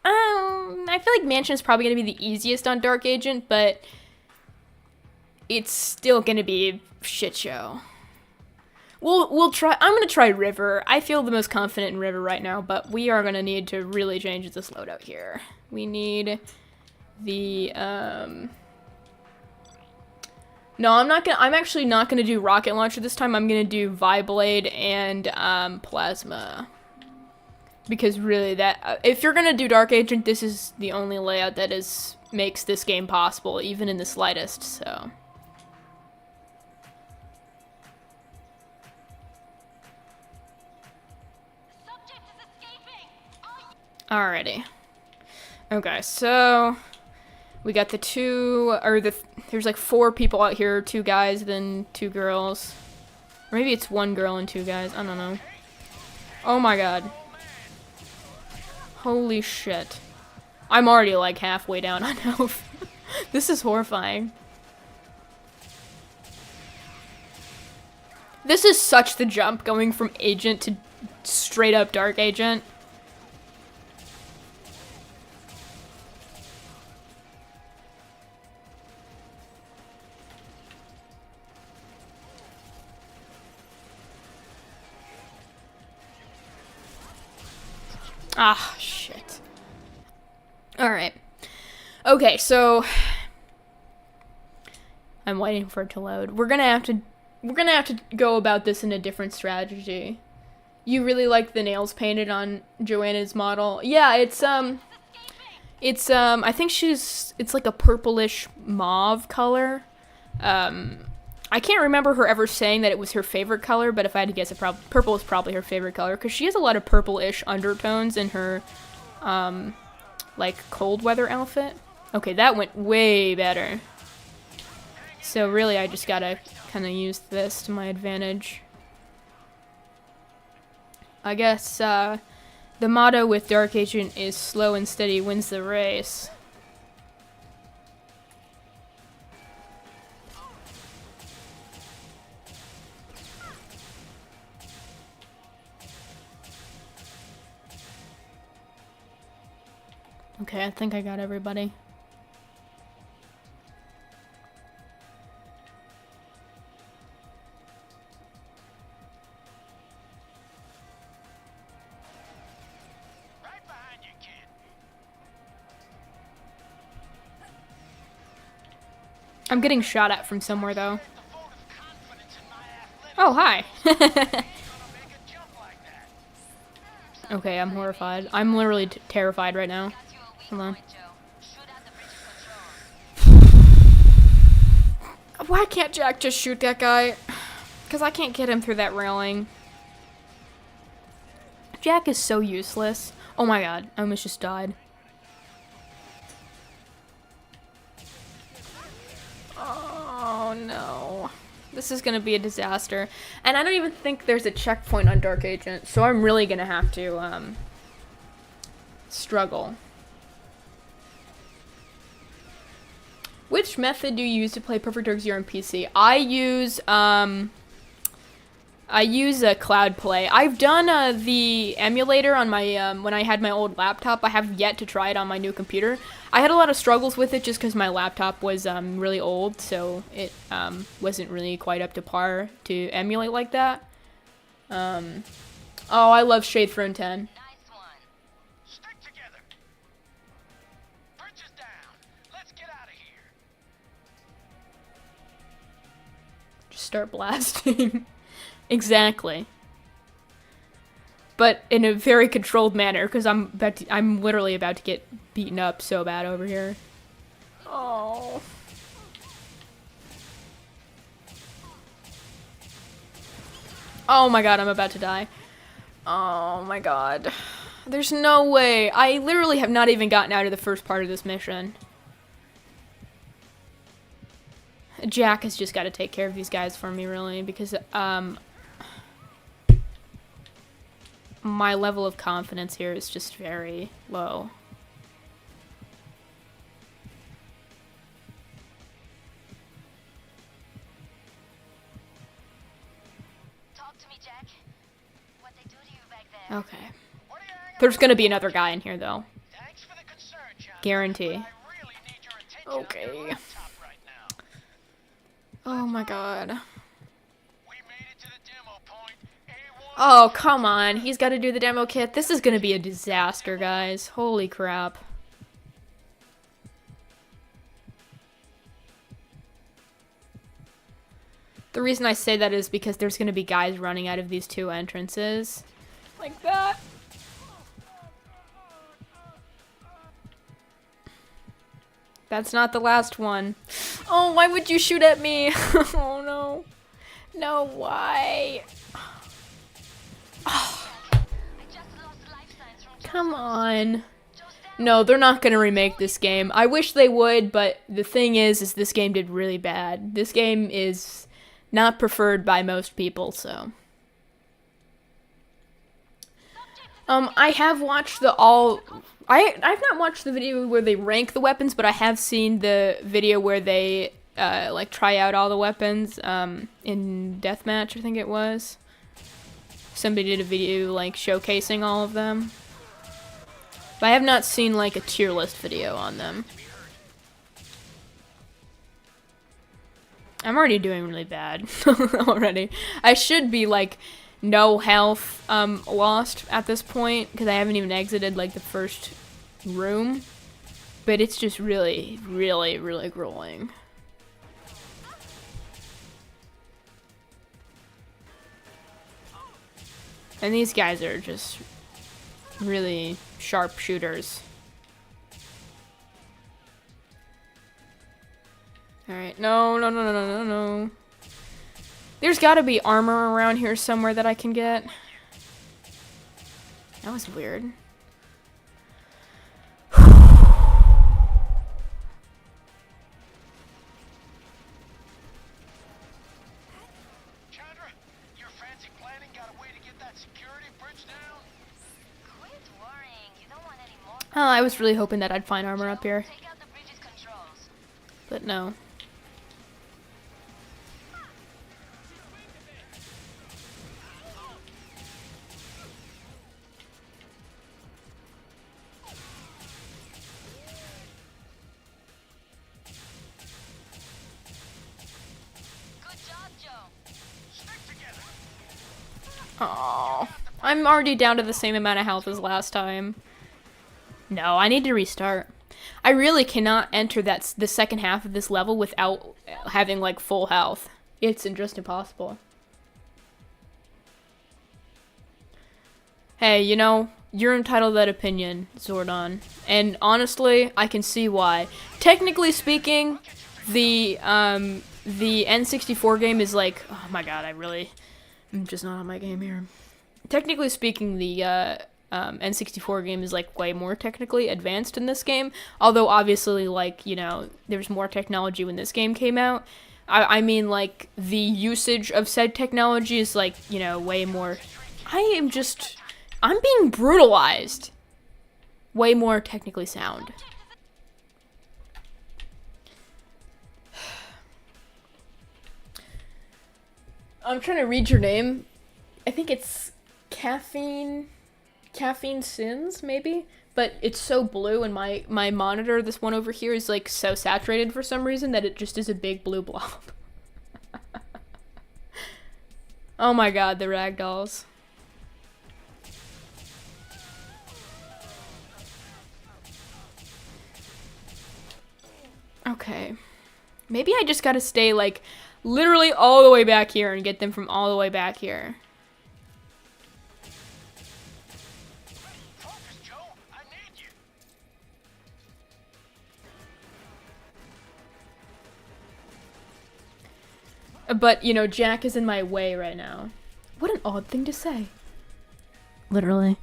I feel like Mansion is probably going to be the easiest on Dark Agent, but it's still going to be a shit show. We'll try. I'm going to try River. I feel the most confident in River right now, but we are going to need to really change this loadout here. We need the, no, I'm actually not gonna do rocket launcher this time. I'm gonna do Viblade and, plasma. Because really if you're gonna do Dark Agent, this is the only layout that makes this game possible, even in the slightest, so. Alrighty. Okay, so we got there's like 4 people out here, 2 guys, then 2 girls. Or maybe it's 1 girl and 2 guys, I don't know. Oh my god. Holy shit. I'm already like halfway down on health. This is horrifying. This is such the jump going from Agent to straight up Dark Agent. Ah, shit. Alright. Okay, so I'm waiting for it to load. We're gonna have to go about this in a different strategy. You really like the nails painted on Joanna's model? Yeah, it's I think it's like a purplish mauve color. I can't remember her ever saying that it was her favorite color, but if I had to guess, purple is probably her favorite color, because she has a lot of purple-ish undertones in her, like, cold weather outfit. Okay, that went way better. So really, I just gotta kind of use this to my advantage. I guess, the motto with Dark Agent is slow and steady wins the race. Okay, I think I got everybody. Right behind you, kid. I'm getting shot at from somewhere, though. Oh, hi. Okay, I'm horrified. I'm literally terrified right now. Hold on. Why can't Jack just shoot that guy? Because I can't get him through that railing. Jack is so useless. Oh my god, I almost just died. Oh no. This is gonna be a disaster. And I don't even think there's a checkpoint on Dark Agent, so I'm really gonna have to, struggle. Which method do you use to play Perfect Dark Zero on PC? I use a cloud play. I've done the emulator on my when I had my old laptop. I have yet to try it on my new computer. I had a lot of struggles with it just because my laptop was really old, so it wasn't really quite up to par to emulate like that. Oh, I love Shade Throne 10. Stick together. Bridges down. Let's get out of here. Just start blasting. Exactly. But in a very controlled manner, because I'm literally about to get beaten up so bad over here. Oh. Oh my god, I'm about to die. Oh my god. There's no way. I literally have not even gotten out of the first part of this mission. Jack has just got to take care of these guys for me, really, because, my level of confidence here is just very low. Talk to me, Jack. What they do to you back there? Okay. There's gonna be another guy in here, though. Thanks for the concern, John. Guarantee. I really need your attention on Okay. your laptop right now. Oh my god. We made it to the demo point. A1. Oh, come on. He's got to do the demo kit. This is gonna be a disaster, guys. Holy crap. The reason I say that is because there's gonna be guys running out of these two entrances. Like that. That's not the last one. Oh, why would you shoot at me? Oh no. No, why? Oh, I just lost life signs from come on. No, they're not gonna remake this game. I wish they would, but the thing is this game did really bad. This game is not preferred by most people, so. I have watched I've not watched the video where they rank the weapons, but I have seen the video where they, like, try out all the weapons, in Deathmatch, I think it was. Somebody did a video, like, showcasing all of them. But I have not seen, like, a tier list video on them. I'm already doing really bad already. I should be, like, no health lost at this point, because I haven't even exited, like, the first room. But it's just really, really, really grueling. And these guys are just really sharp shooters. Alright, no, no, no, no, no, no, no. There's gotta be armor around here somewhere that I can get. That was weird. Chandra, your fancy planning got a way to get that security bridge down? Quit worrying. You don't want any more. Oh, I was really hoping that I'd find armor up here. Take out the bridge's controls. But no. Good job, Joe. Stick together. Oh, I'm already down to the same amount of health as last time. No, I need to restart. I really cannot enter the second half of this level without having like full health. It's just impossible. Hey, you know, you're entitled to that opinion, Zordon. And honestly, I can see why. Technically speaking, the N64 game is like, oh my god, I'm just not on my game here. Technically speaking, the N64 game is like way more technically advanced in this game. Although obviously, like, you know, there's more technology when this game came out. I mean, like, the usage of said technology is like, you know, way more. I'm being brutalized. Way more technically sound. I'm trying to read your name. I think it's Caffeine Sins, maybe? But it's so blue, and my monitor, this one over here, is like so saturated for some reason that it just is a big blue blob. Oh my god, the ragdolls. Okay. Maybe I just gotta stay, like, literally all the way back here and get them from all the way back here. Focus, Joe. I need you. But, you know, Jack is in my way right now. What an odd thing to say. Literally.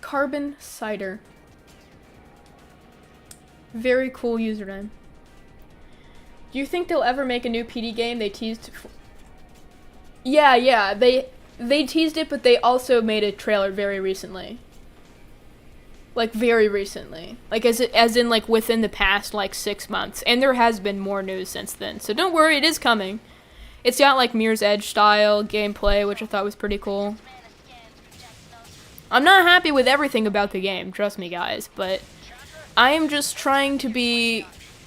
Carbon Cider. Very cool username. Do you think they'll ever make a new PD game? They teased... Yeah, they teased it, but they also made a trailer very recently. Like, very recently. Like, as in, like, within the past, like, 6 months. And there has been more news since then. So don't worry, it is coming. It's got, like, Mirror's Edge style gameplay, which I thought was pretty cool. I'm not happy with everything about the game, trust me, guys, but I am just trying to be,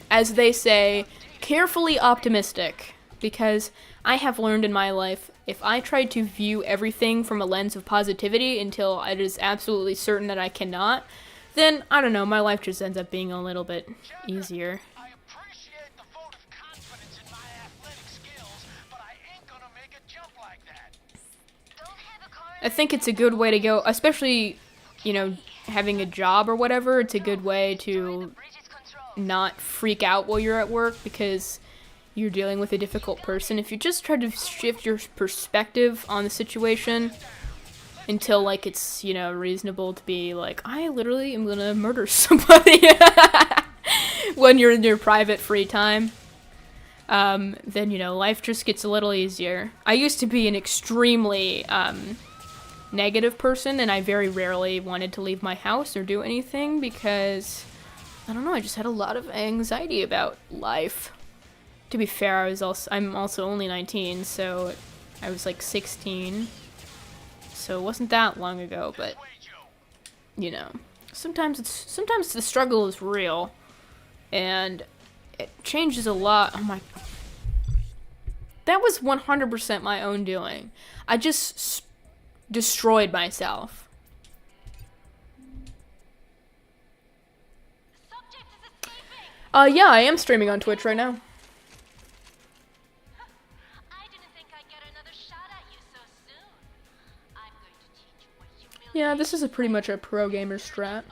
as they say, carefully optimistic, because I have learned in my life, if I try to view everything from a lens of positivity until it is absolutely certain that I cannot, then, I don't know, my life just ends up being a little bit easier. I appreciate the vote of confidence in my athletic skills, but I ain't gonna make a jump like that. I think it's a good way to go, especially, you know, having a job or whatever. It's a good way to not freak out while you're at work because you're dealing with a difficult person. If you just try to shift your perspective on the situation until, like, it's, you know, reasonable to be like, I literally am gonna murder somebody when you're in your private free time, then, you know, life just gets a little easier. I used to be an extremely, negative person, and I very rarely wanted to leave my house or do anything because, I don't know, I just had a lot of anxiety about life. To be fair, I'm also only 19, so I was like 16, so it wasn't that long ago, but, you know, sometimes the struggle is real, and it changes a lot. Oh my, that was 100% my own doing. I just destroyed myself. Yeah, I am streaming on Twitch right now. I didn't think I'd get another shot Yeah, this is pretty much a pro gamer strat.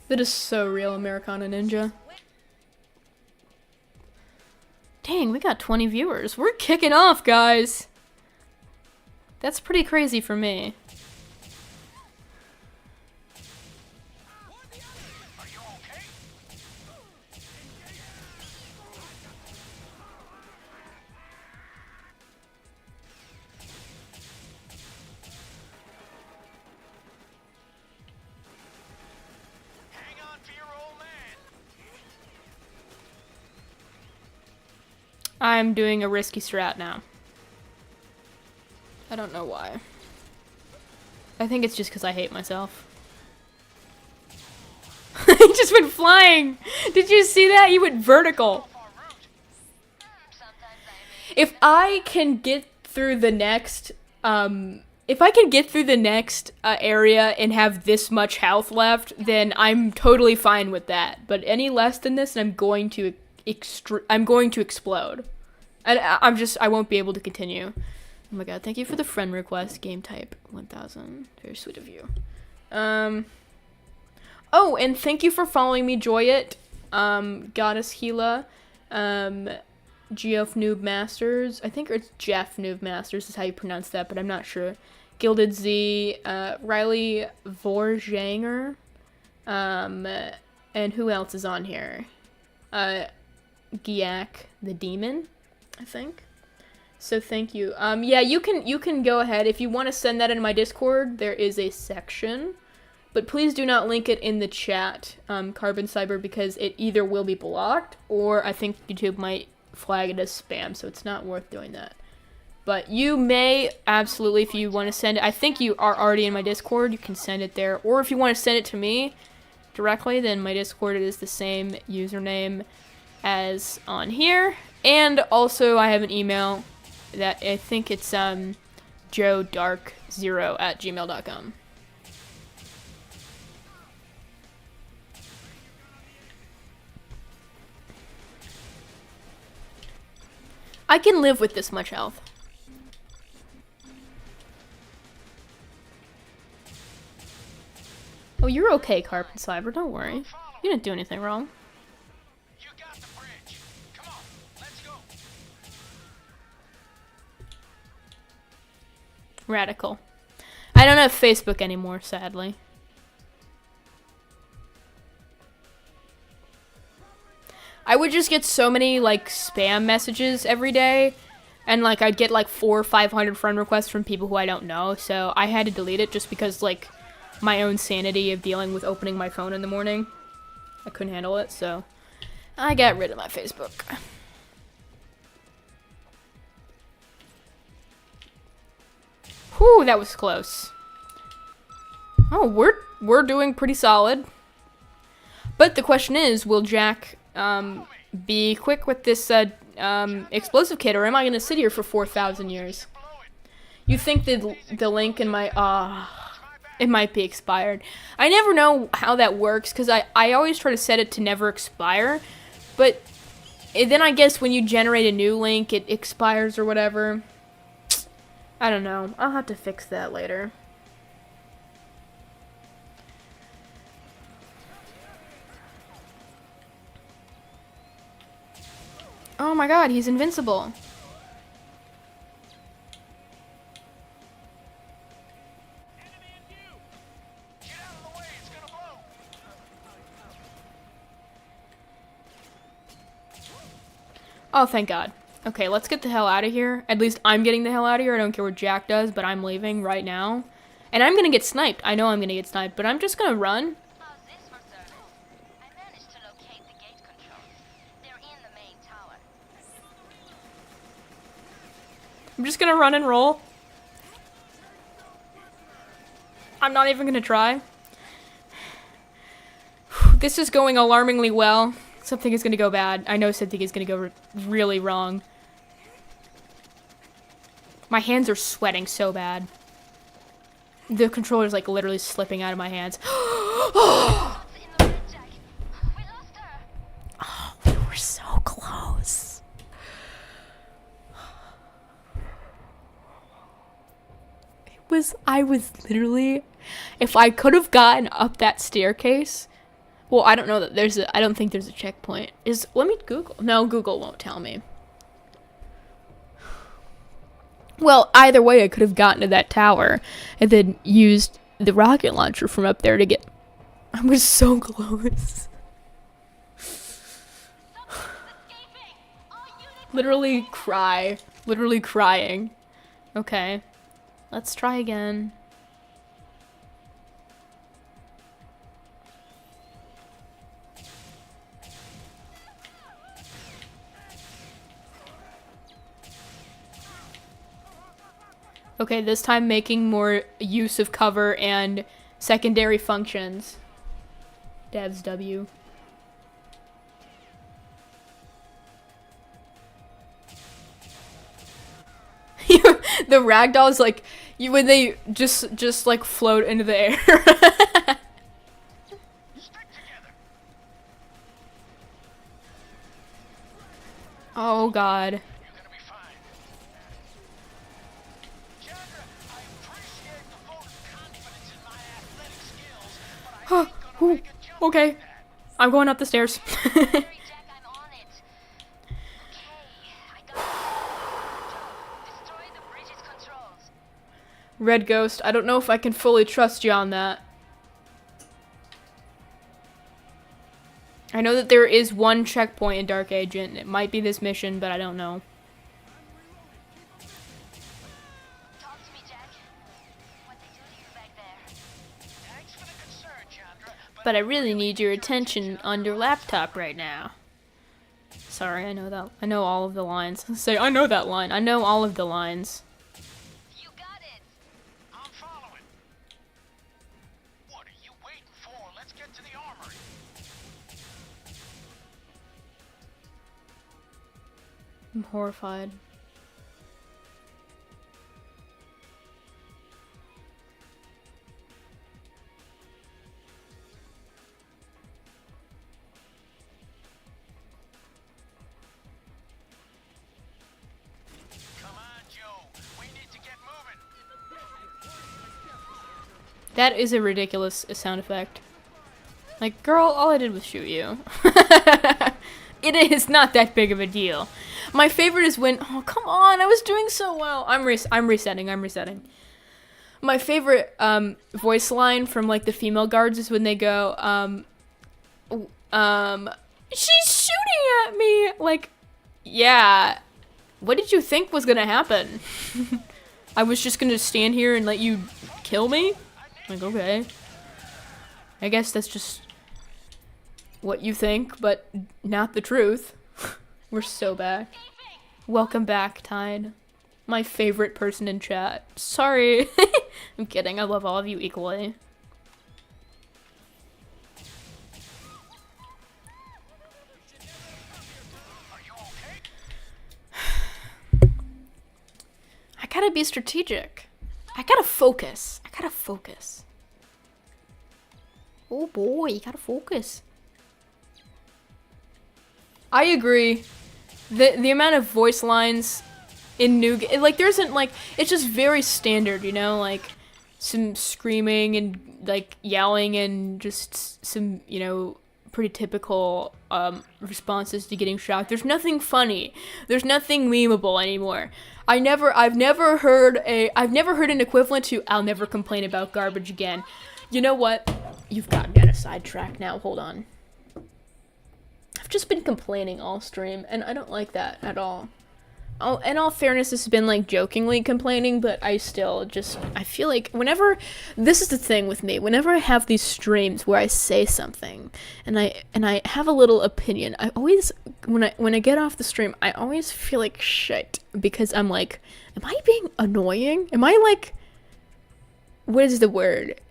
That is so real, Americana Ninja. Dang, we got 20 viewers. We're kicking off, guys. That's pretty crazy for me. I'm doing a risky strat now. I don't know why. I think it's just because I hate myself. He just went flying! Did you see that? He went vertical. If I can get through the next, area and have this much health left, then I'm totally fine with that. But any less than this, I'm going to explode. And I won't be able to continue. Oh my god, thank you for the friend request, game type 1000. Very sweet of you. Oh, and thank you for following me, Joyit, Goddess Gila, Geoff Noob Masters. I think it's Jeff Noob Masters is how you pronounce that, but I'm not sure. Gilded Z, Riley Vorjanger, and who else is on here? Giak the Demon, I think. So thank you. Yeah, you can go ahead if you want to send that in my Discord. There is a section, but please do not link it in the chat, Carbon Cyber, because it either will be blocked or I think YouTube might flag it as spam. So it's not worth doing that. But you may absolutely, if you want to send it. I think you are already in my Discord. You can send it there, or if you want to send it to me directly, then my Discord is the same username as on here. And also I have an email that I think it's joedark0@gmail.com. I can live with this much health. Oh, you're okay, Carbon Cyber, don't worry. You didn't do anything wrong. You got the bridge. Come on, let's go. Radical. I don't have Facebook anymore, sadly. I would just get so many, like, spam messages every day. And, like, I'd get, like, 400 or 500 friend requests from people who I don't know. So I had to delete it just because, like, my own sanity of dealing with opening my phone in the morning. I couldn't handle it, so I got rid of my Facebook. Whew, that was close. Oh, we're doing pretty solid. But the question is, will Jack be quick with this explosive kit, or am I going to sit here for 4,000 years? You think the link in my... it might be expired. I never know how that works, because I always try to set it to never expire. But then I guess when you generate a new link, it expires or whatever. I don't know. I'll have to fix that later. Oh my god, he's invincible. Get out of the way, it's gonna blow. Oh, thank god. Okay, let's get the hell out of here. At least I'm getting the hell out of here. I don't care what Jack does, but I'm leaving right now. And I'm gonna get sniped. I know I'm gonna get sniped, but I'm just gonna run. How's this for service? I managed to locate the gate controls. They're in the main tower. I'm just gonna run and roll. I'm not even gonna try. This is going alarmingly well. Something is gonna go bad. I know something is gonna go really wrong. My hands are sweating so bad. The controller's like literally slipping out of my hands. What's in the red, Jack? We lost her. Oh, we were so close. I was literally, if I could have gotten up that staircase, well, I don't know that I don't think there's a checkpoint. Let me Google. No, Google won't tell me. Well, either way, I could have gotten to that tower and then used the rocket launcher from up there to get, I was so close. Literally crying. Okay, let's try again. Okay, this time making more use of cover and secondary functions. Devs W. The ragdolls, like, when they just like float into the air. Oh god. You're gonna be fine. Chandra, I appreciate the vote of confidence in my athletic skills, but I ain't gonna make a jump Okay, like that. I'm going up the stairs. Jack, I'm on it. Okay, I got it. Destroy the bridge's controls. Red Ghost, I don't know if I can fully trust you on that. I know that there is one checkpoint in Dark Agent. It might be this mission, but I don't know. Talk to me, Jack. What they do to you back there? Thanks for the concern, Chandra, But I really need your attention on your laptop right now. Sorry, I know that. I know all of the lines. Say, I know that line. I know all of the lines. You got it. I'm following. What are you waiting for? Let's get to the armory. I'm horrified. Come on, Joe. We need to get moving. That is a ridiculous sound effect. Like, girl, all I did was shoot you. It is not that big of a deal. My favorite is when, oh, come on, I was doing so well. I'm resetting. My favorite voice line from like the female guards is when they go, she's shooting at me. Like, yeah, what did you think was gonna happen? I was just gonna stand here and let you kill me? Like, okay. I guess that's just what you think, but not the truth. We're so back. Welcome back, Tide. My favorite person in chat. Sorry. I'm kidding. I love all of you equally. Are you okay? I gotta be strategic. I gotta focus. Oh boy, you gotta focus. I agree. The amount of voice lines in new like there isn't like it's just very standard, you know, like some screaming and like yelling and just some, you know, pretty typical responses to getting shocked. There's nothing funny. There's nothing memeable anymore. I've never heard an equivalent to I'll never complain about garbage again. You know what? You've got me on a sidetrack now. Hold on. I've just been complaining all stream, and I don't like that at all. In all fairness, this has been like jokingly complaining, but I feel like this is the thing with me, whenever I have these streams where I say something and I have a little opinion, I always, when I get off the stream, I always feel like shit, because I'm like, am I being annoying? Am I like, what is the word?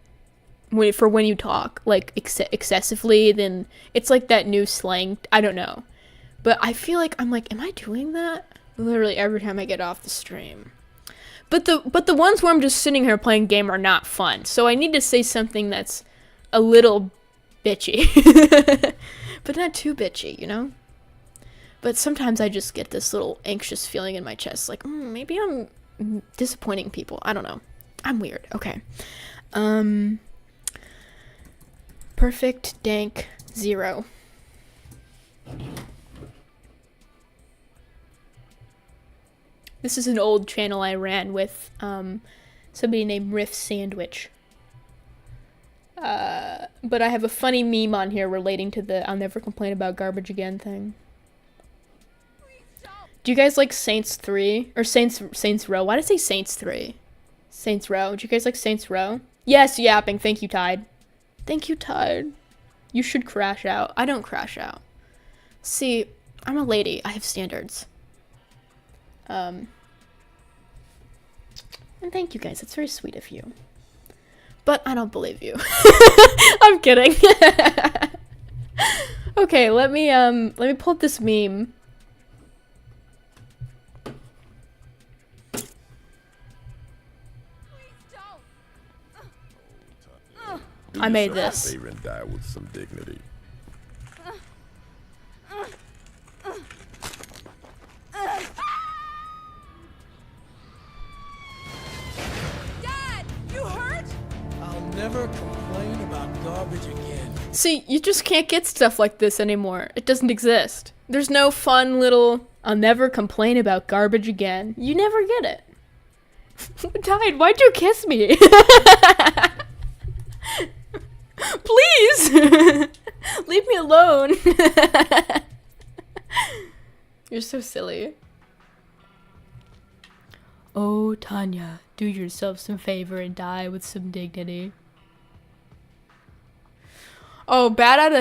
When you talk, like, excessively, then it's like that new slang, I don't know. But I feel like, I'm like, am I doing that? Literally every time I get off the stream. But the ones where I'm just sitting here playing a game are not fun. So I need to say something that's a little bitchy. But not too bitchy, you know? But sometimes I just get this little anxious feeling in my chest, like, maybe I'm disappointing people. I don't know. I'm weird. Okay. Perfect dank 0. This is an old channel I ran with somebody named Riff Sandwich. But I have a funny meme on here relating to the I'll never complain about garbage again thing. Do you guys like Saints 3? Or Saints Row? Why did I say Saints 3? Saints Row. Do you guys like Saints Row? Yes, yapping. Thank you, Tide. Thank you, Tide. You should crash out. I don't crash out. See, I'm a lady. I have standards. And thank you guys. It's very sweet of you. But I don't believe you. I'm kidding. Okay, let me pull up this meme. I made this. And die with some dignity. Dad, you hurt? I'll never complain about garbage again. See, you just can't get stuff like this anymore. It doesn't exist. There's no fun little, I'll never complain about garbage again. You never get it. Tide, why'd you kiss me? Please! Leave me alone. You're so silly. Oh, Tanya, do yourself some favor and die with some dignity. Oh, Gad Out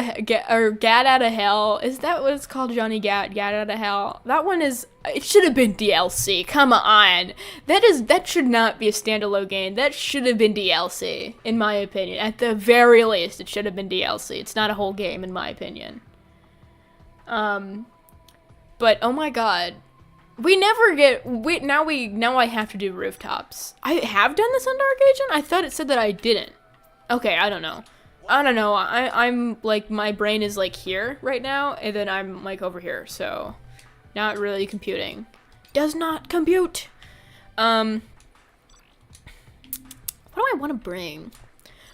of Hell. Is that what it's called, Johnny Gat? Gat Out of Hell. That one is. It should have been DLC. Come on. That should not be a standalone game. That should have been DLC, in my opinion. At the very least, it should have been DLC. It's not a whole game, in my opinion. But oh my god. Now I have to do rooftops. I have done this on Dark Agent? I thought it said that I didn't. Okay, I don't know. I'm like, my brain is like here right now, and then I'm like over here, so not really computing. Does not compute. What do I want to bring?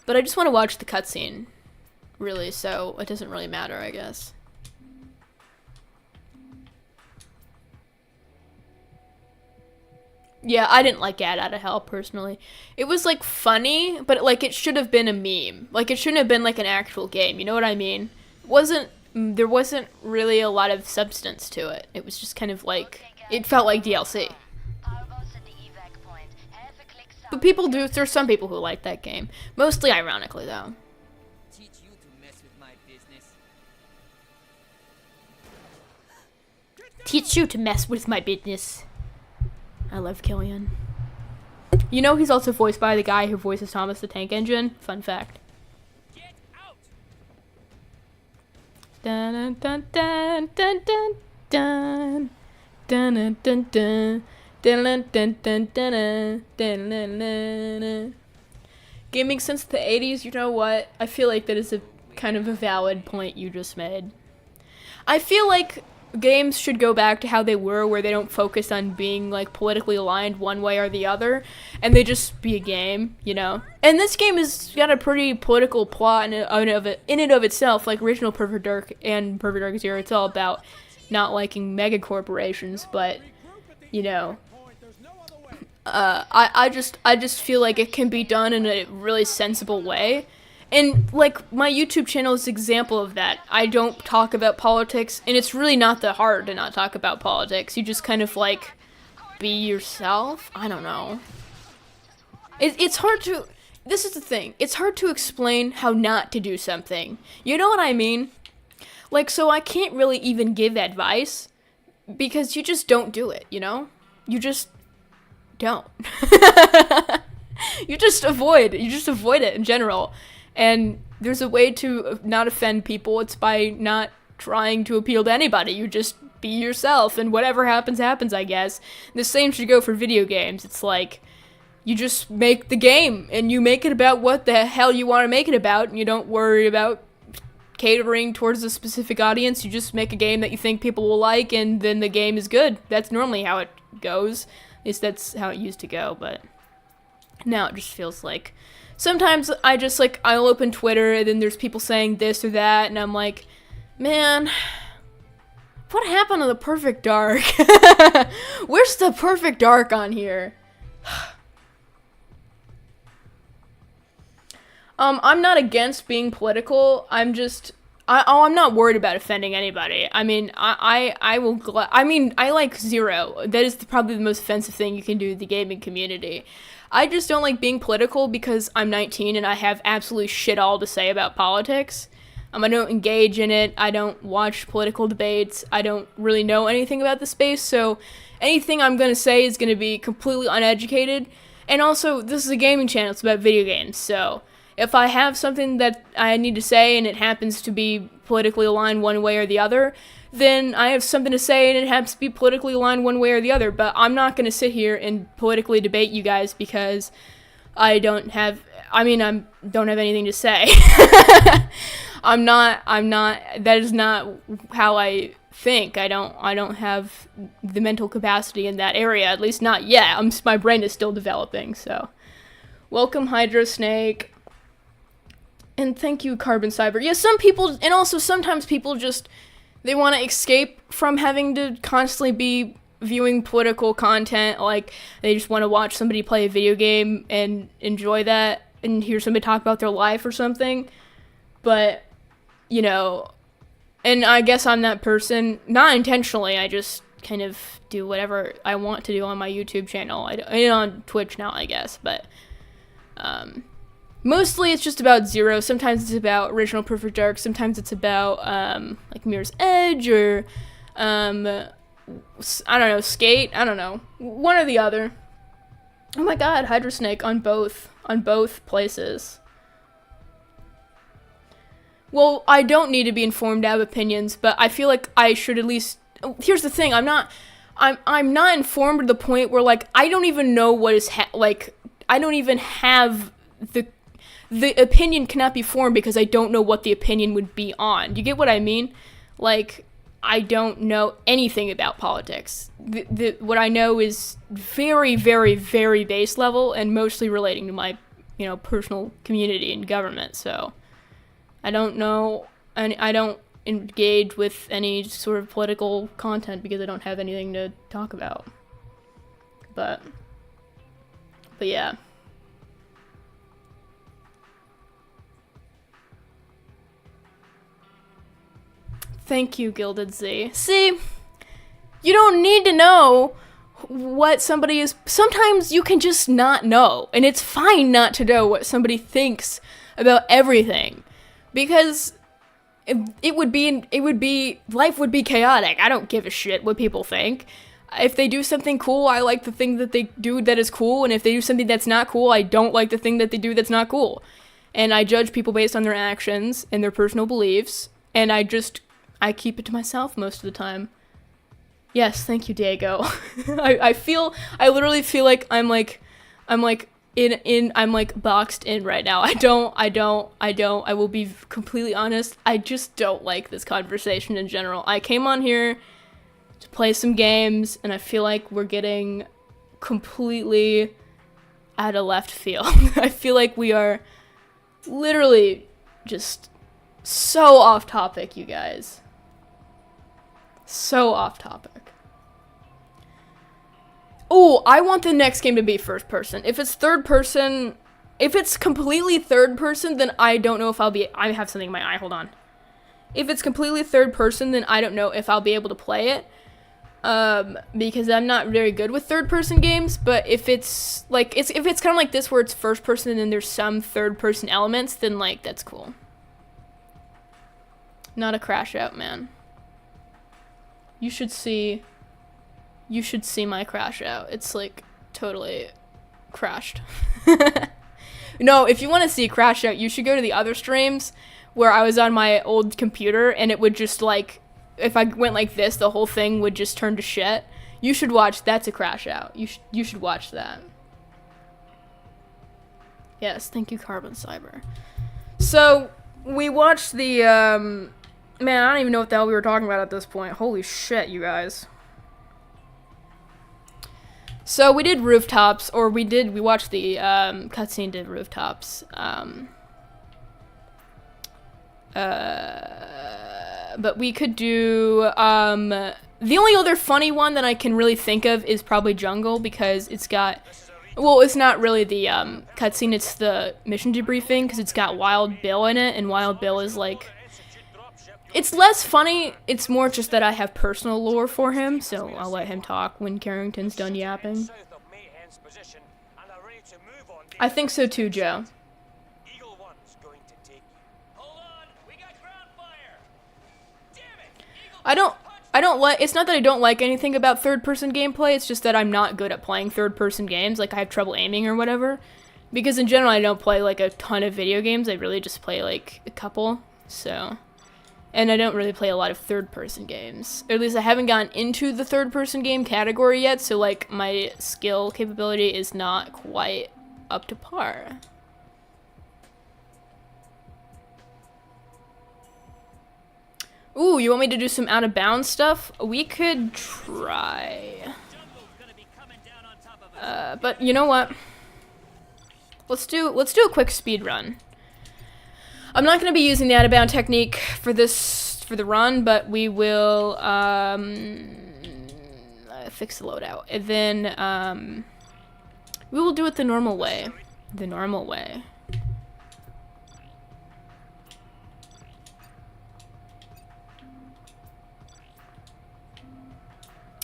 But I just want to watch the cutscene, really, so it doesn't really matter, I guess. Yeah, I didn't like Gat Out of Hell, personally. It was, like, funny, but, like, it should have been a meme. Like, it shouldn't have been, like, an actual game, you know what I mean? There wasn't really a lot of substance to it. It was just kind of, like, it felt like DLC. But there's some people who like that game. Mostly ironically, though. Teach you to mess with my business. Teach you to mess with my business. I love Killian. You know he's also voiced by the guy who voices Thomas the Tank Engine? Fun fact. Get out! Dun dun dun dun dun dun dun dun dun dun dun dun dun dun dun. Gaming since the 80s, you know what? I feel like that is a kind of a valid point you just made. I feel like games should go back to how they were, where they don't focus on being like politically aligned one way or the other, and they just be a game, you know. And this game has got a pretty political plot in and of itself, like original Perfect Dark and Perfect Dark Zero. It's all about not liking mega corporations, but you know, I just feel like it can be done in a really sensible way. And, like, my YouTube channel is an example of that. I don't talk about politics, and it's really not that hard to not talk about politics. You just kind of, like, be yourself? I don't know. It's hard to... This is the thing. It's hard to explain how not to do something. You know what I mean? Like, so I can't really even give advice, because you just don't do it, you know? You just don't. You just avoid it in general. And there's a way to not offend people. It's by not trying to appeal to anybody. You just be yourself, and whatever happens, happens, I guess. The same should go for video games. It's like, you just make the game, and you make it about what the hell you want to make it about, and you don't worry about catering towards a specific audience. You just make a game that you think people will like, and then the game is good. That's normally how it goes. At least that's how it used to go, but... Now it just feels like sometimes I just like I'll open Twitter and then there's people saying this or that and I'm like, man, what happened to the perfect dark? Where's the perfect dark on here? I'm not against being political. I'm not worried about offending anybody. I mean, I like zero. That is probably the most offensive thing you can do to the gaming community. I just don't like being political because I'm 19 and I have absolutely shit all to say about politics. I don't engage in it. I don't watch political debates. I don't really know anything about the space, so anything I'm going to say is going to be completely uneducated. And also, this is a gaming channel. It's about video games, so if I have something that I need to say and it happens to be politically aligned one way or the other, then I have something to say and it happens to be politically aligned one way or the other. But I'm not going to sit here and politically debate you guys because I don't have anything to say. That is not how I think. I don't have the mental capacity in that area, at least not yet. My brain is still developing, so. Welcome, Hydro Snake. And thank you, Carbon Cyber. Yeah, some people, and also sometimes people just, they want to escape from having to constantly be viewing political content. Like, they just want to watch somebody play a video game and enjoy that and hear somebody talk about their life or something. But, you know, and I guess I'm that person, not intentionally, I just kind of do whatever I want to do on my YouTube channel. On Twitch now, I guess, but, mostly it's just about Zero. Sometimes it's about Original Perfect Dark. Sometimes it's about, like Mirror's Edge or, I don't know, Skate. I don't know. One or the other. Oh my god, Hydrosnake on both places. Well, I don't need to be informed to have opinions, but I feel like I should at least, here's the thing, I'm not informed to the point where, like, I don't even know what is, I don't even have the opinion cannot be formed because I don't know what the opinion would be on. Do you get what I mean? Like, I don't know anything about politics. What I know is very, very, very base level and mostly relating to my, personal community and government. So I don't know, and I don't engage with any sort of political content because I don't have anything to talk about. But yeah. Thank you, Gilded Z. See, you don't need to know what somebody is. Sometimes you can just not know, and it's fine not to know what somebody thinks about everything, because life would be chaotic. I don't give a shit what people think. If they do something cool, I like the thing that they do that is cool, and if they do something that's not cool, I don't like the thing that they do that's not cool. And I judge people based on their actions and their personal beliefs, and I keep it to myself most of the time. Yes, thank you, Diego. I literally feel like I'm boxed in right now. I will be completely honest. I just don't like this conversation in general. I came on here to play some games, and I feel like we're getting completely out of left field. I feel like we are literally just so off topic, you guys. So off topic. Oh, I want the next game to be first person. If it's third person, if it's completely third person, then I don't know if I have something in my eye, hold on. If it's completely third person, then I don't know if I'll be able to play it. Because I'm not very good with third person games, but if it's like, if it's kind of like this where it's first person and then there's some third person elements, then like, that's cool. Not a crash out, man. You should see my crash out. It's like totally crashed. No, if you want to see a crash out, you should go to the other streams where I was on my old computer and it would just like, if I went like this, the whole thing would just turn to shit. You should watch, that's a crash out. You should watch that. Yes, thank you, Carbon Cyber. So, we watched the, man, I don't even know what the hell we were talking about at this point. Holy shit, you guys. So we did rooftops, or we watched the cutscene to rooftops. But we could do, the only other funny one that I can really think of is probably jungle, because it's got, well, it's not really the cutscene, it's the mission debriefing, because it's got Wild Bill in it, and Wild Bill is like, it's less funny, it's more just that I have personal lore for him, so I'll let him talk when Carrington's done yapping. I think so too, Joe. I don't like, it's not that I don't like anything about third-person gameplay, it's just that I'm not good at playing third-person games, like I have trouble aiming or whatever. Because in general I don't play like a ton of video games, I really just play like a couple, so. And I don't really play a lot of third-person games. Or at least I haven't gotten into the third-person game category yet, so like my skill capability is not quite up to par. Ooh, you want me to do some out-of-bounds stuff? We could try. But you know what? Let's do a quick speed run. I'm not going to be using the out-of-bound technique for the run, but we will fix the loadout, and then we will do it the normal way. The normal way.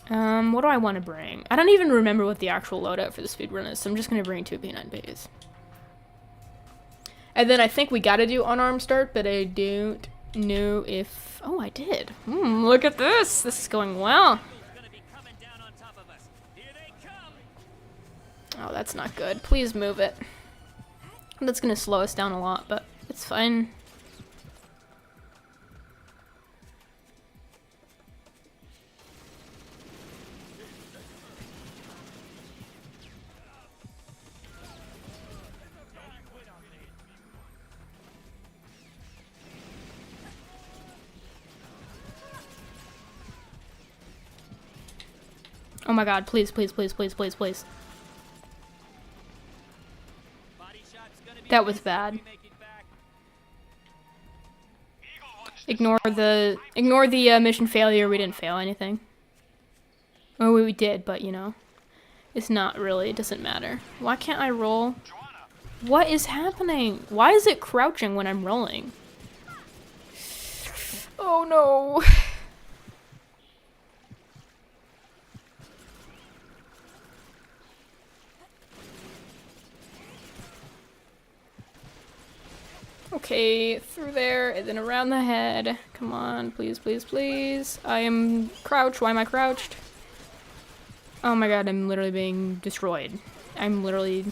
What do I want to bring? I don't even remember what the actual loadout for the speedrun is, so I'm just going to bring 2 P90s. And then I think we gotta do unarmed start, but I don't know if... Oh, I did. Look at this! This is going well. Oh, that's not good. Please move it. That's gonna slow us down a lot, but it's fine. Oh my god, please, please, please, please, please, please. That was bad. Ignore the mission failure. We didn't fail anything. Oh, we did, but you know, it's not really, it doesn't matter. Why can't I roll? What is happening? Why is it crouching when I'm rolling? Oh no. Okay, through there, and then around the head. Come on, please, please, please. I am crouched. Why am I crouched? Oh my god, I'm literally being destroyed. I'm literally...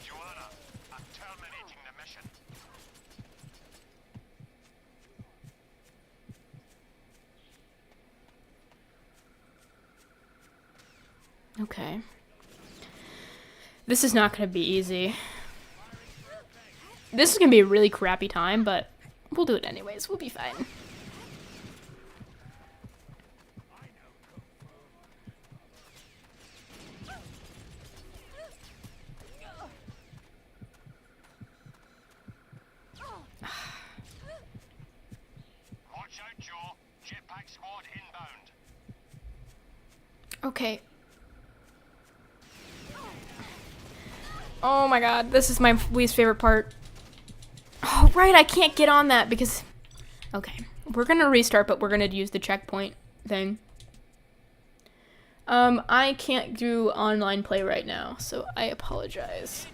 Joanna, I'm terminating the mission. Okay. This is not going to be easy. This is going to be a really crappy time, but we'll do it anyways. We'll be fine. Watch out, Joe. Jetpack squad inbound. Okay. Oh my god, this is my least favorite part. Oh, right, I can't get on that because... Okay, we're gonna restart, but we're gonna use the checkpoint thing. I can't do online play right now, so I apologize.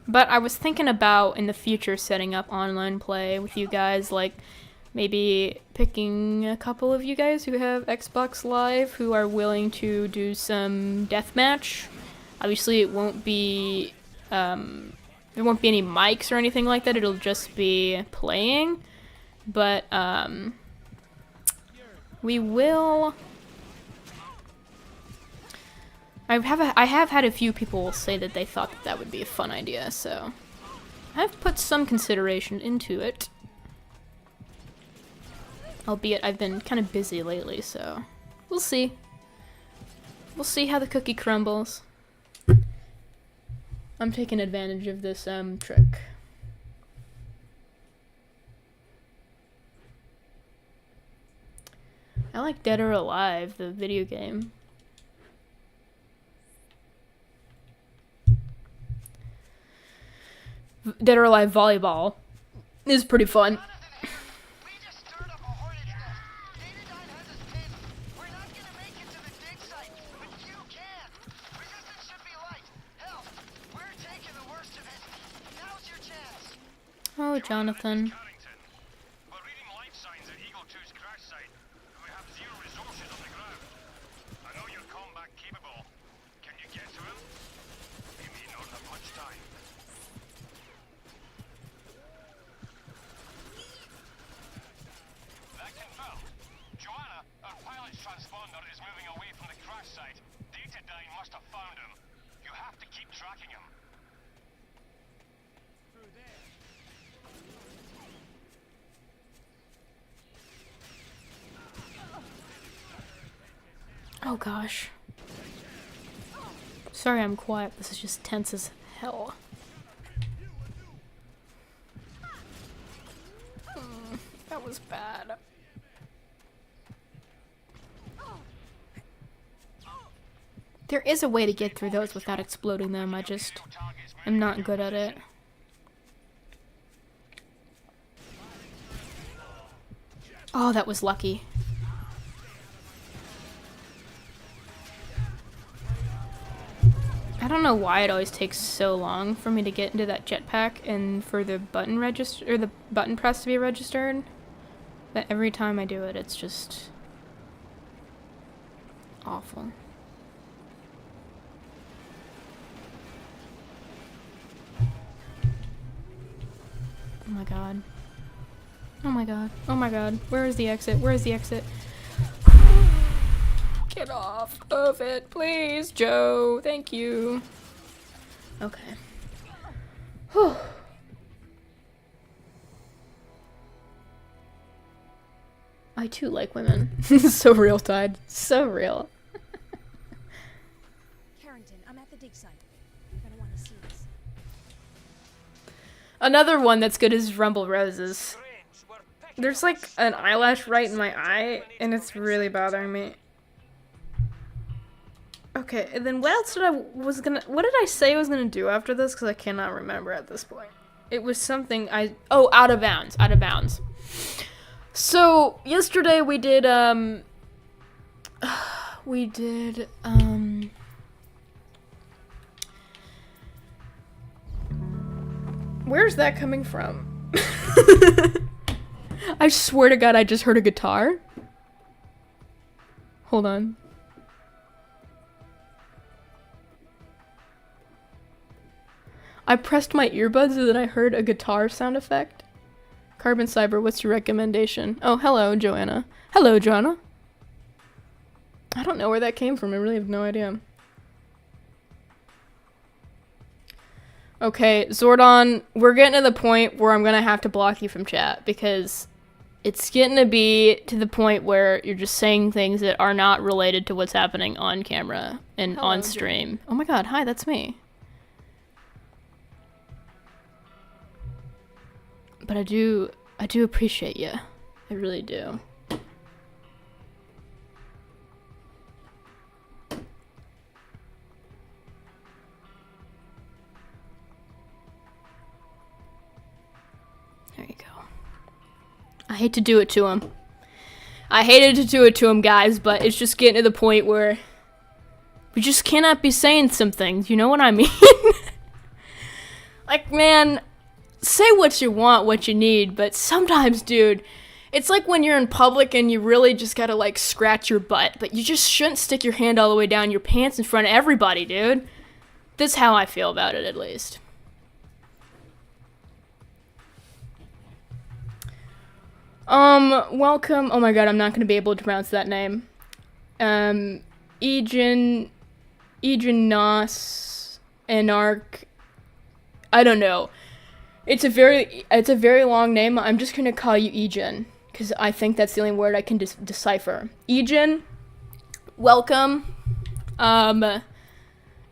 But I was thinking about in the future setting up online play with you guys, like maybe picking a couple of you guys who have Xbox Live who are willing to do some deathmatch. Obviously, it won't be there won't be any mics or anything like that. It'll just be playing. But we will. I have had a few people say that they thought that would be a fun idea, so I've put some consideration into it. Albeit I've been kind of busy lately, so we'll see. We'll see how the cookie crumbles. I'm taking advantage of this trick. I like Dead or Alive, the video game. Dead or Alive volleyball is pretty fun. We just stirred up a hornet's nest. Datadyne has us pinned. We're not gonna make it to the dig site, but you can. Resistance should be light. Hell, we're taking the worst of it. Now's your chance. Oh, Jonathan. Carrington. We're reading life signs at Eagle 2's crash site. We have zero resources on the ground. I know you're combat capable. Can you get to him? We may not have much time. That confirmed. Joanna, our pilot's transponder is moving away from the crash site. Datadyne must have found him. You have to keep tracking him. Oh gosh. Sorry I'm quiet, this is just tense as hell. That was bad. There is a way to get through those without exploding them, I just am not good at it. Oh, that was lucky. I don't know why it always takes so long for me to get into that jetpack and for the button register or the button press to be registered. But every time I do it, it's just awful. Oh my god. Oh my god. Oh my god. Where is the exit? Where is the exit? Get off of it, please, Joe. Thank you. Okay. Whew. I too like women. So real, Tide. So real. Carrington, I'm at the dig site. You're gonna want to see this. Another one that's good is Rumble Roses. There's like an eyelash right in my eye, and it's really bothering me. Okay, and then what else did what did I say I was gonna do after this? Because I cannot remember at this point. It was something oh, out of bounds. So, yesterday we did, where's that coming from? I swear to God, I just heard a guitar. Hold on. I pressed my earbuds and then I heard a guitar sound effect. Carbon Cyber, what's your recommendation? Oh, hello, Joanna. Hello, Joanna. I don't know where that came from. I really have no idea. Okay, Zordon, we're getting to the point where I'm gonna have to block you from chat because it's getting to be to the point where you're just saying things that are not related to what's happening on camera and on stream. Oh my god, hi, that's me. But I do appreciate you. I really do. There you go. I hate to do it to him. I hated to do it to him, guys, but it's just getting to the point where we just cannot be saying some things, you know what I mean? Like, man, say what you want, what you need, but sometimes, dude, it's like when you're in public and you really just gotta, like, scratch your butt, but you just shouldn't stick your hand all the way down your pants in front of everybody, dude. That's how I feel about it, at least. Welcome. Oh my god, I'm not gonna be able to pronounce that name. Ejin Egenos Anarch. I don't know. It's a very long name. I'm just gonna call you Egen because I think that's the only word I can decipher. Egen, welcome.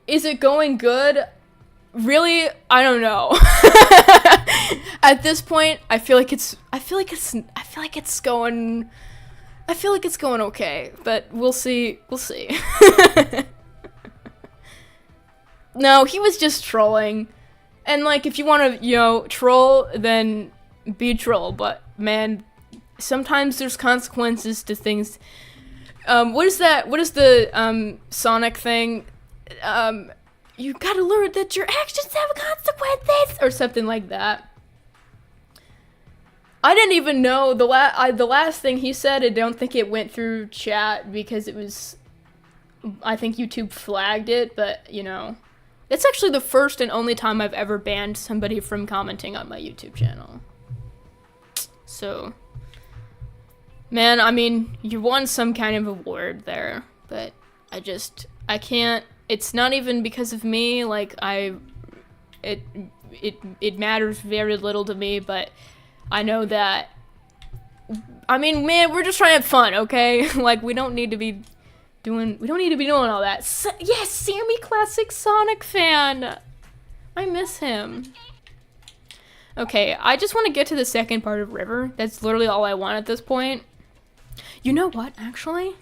Is it going good? Really, I don't know. At this point, I feel like it's going okay, but we'll see. No, he was just trolling. And like, if you want to, troll, then be troll. But man, sometimes there's consequences to things. What is that? What is the Sonic thing? You gotta learn that your actions have consequences, or something like that. I didn't even know the last thing he said. I don't think it went through chat because it was. I think YouTube flagged it, but it's actually the first and only time I've ever banned somebody from commenting on my YouTube channel. So, man, I mean, you won some kind of award there, but I can't. It's not even because of me. Like it matters very little to me, but I know that. I mean, man, we're just trying to have fun, okay? Like we don't need to be doing all that. Yes, Sammy, classic Sonic fan. I miss him. Okay, I just want to get to the second part of River. That's literally all I want at this point. You know what, actually?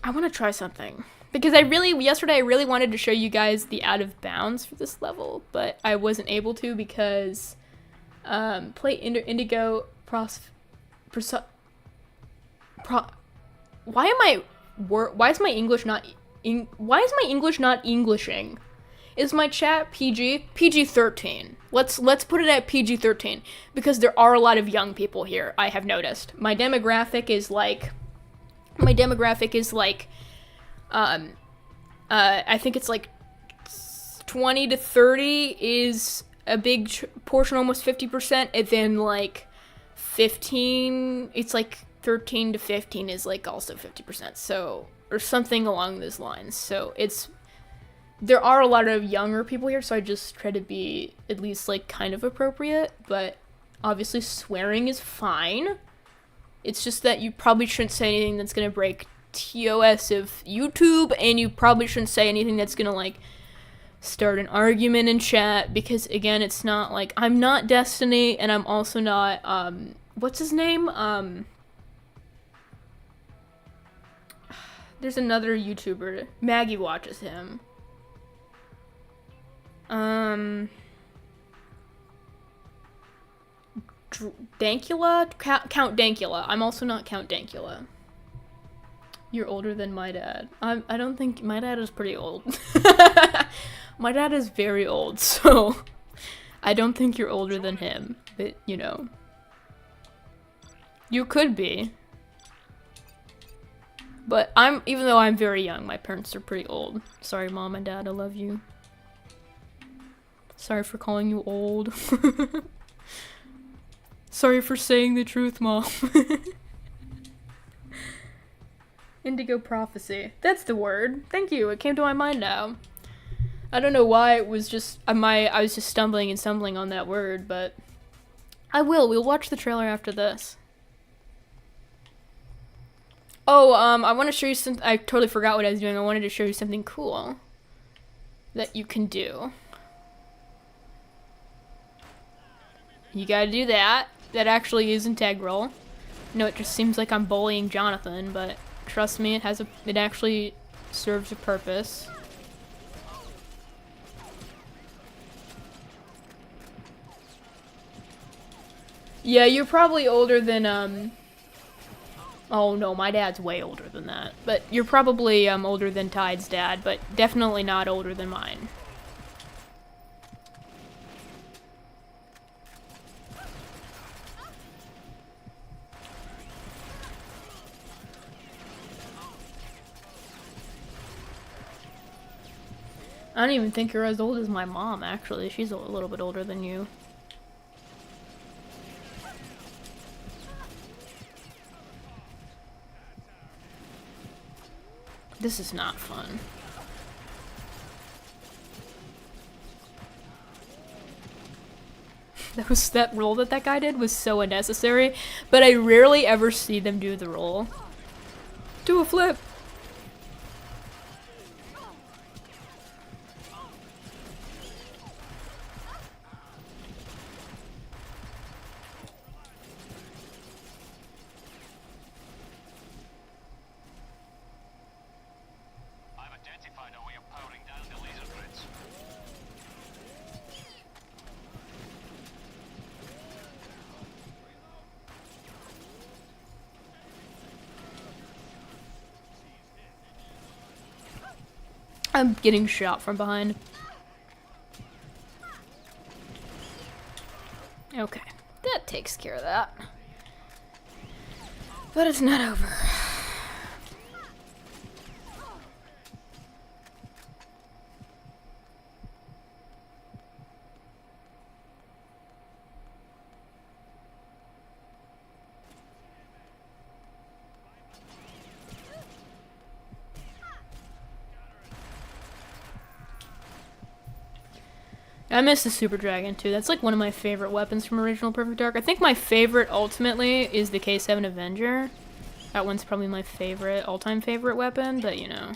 I want to try something. Because yesterday I really wanted to show you guys the out of bounds for this level, but I wasn't able to because play Indigo why is my English not Englishing? Is my chat PG? PG-13. Let's put it at PG-13 because there are a lot of young people here. I have noticed. My demographic is like I think it's like 20 to 30 is a big portion, almost 50%, and then like 15, it's like 13 to 15 is like also 50%, so, or something along those lines. So there are a lot of younger people here, so I just try to be at least like kind of appropriate, but obviously swearing is fine. It's just that you probably shouldn't say anything that's gonna break TOS of YouTube, and you probably shouldn't say anything that's gonna like start an argument in chat, because again, it's not like, I'm not Destiny, and I'm also not, what's his name? There's another YouTuber, Maggie watches him. Dankula? Count Dankula. I'm also not Count Dankula. You're older than my dad. I don't think, my dad is pretty old. My dad is very old, so I don't think you're older than him, but you know. You could be. But even though I'm very young, my parents are pretty old. Sorry, Mom and Dad, I love you. Sorry for calling you old. Sorry for saying the truth, Mom. Indigo prophecy. That's the word. Thank you. It came to my mind now. I don't know why it was just I was just stumbling on that word, but we'll watch the trailer after this. Oh, I want to show you something. I totally forgot what I was doing. I wanted to show you something cool that you can do. You gotta do that. That actually is integral. No, it just seems like I'm bullying Jonathan, but trust me, it actually serves a purpose. Yeah, you're probably older than, oh no, my dad's way older than that. But you're probably, older than Tide's dad, but definitely not older than mine. I don't even think you're as old as my mom, actually. She's a little bit older than you. This is not fun. That roll that guy did was so unnecessary, but I rarely ever see them do the roll. Do a flip. I've identified a way of powering down the laser grids. I'm getting shot from behind. Okay, that takes care of that. But it's not over. I miss the Super Dragon too. That's like one of my favorite weapons from original Perfect Dark. I think my favorite ultimately is the K7 Avenger. That one's probably my favorite, all-time favorite weapon, but you know.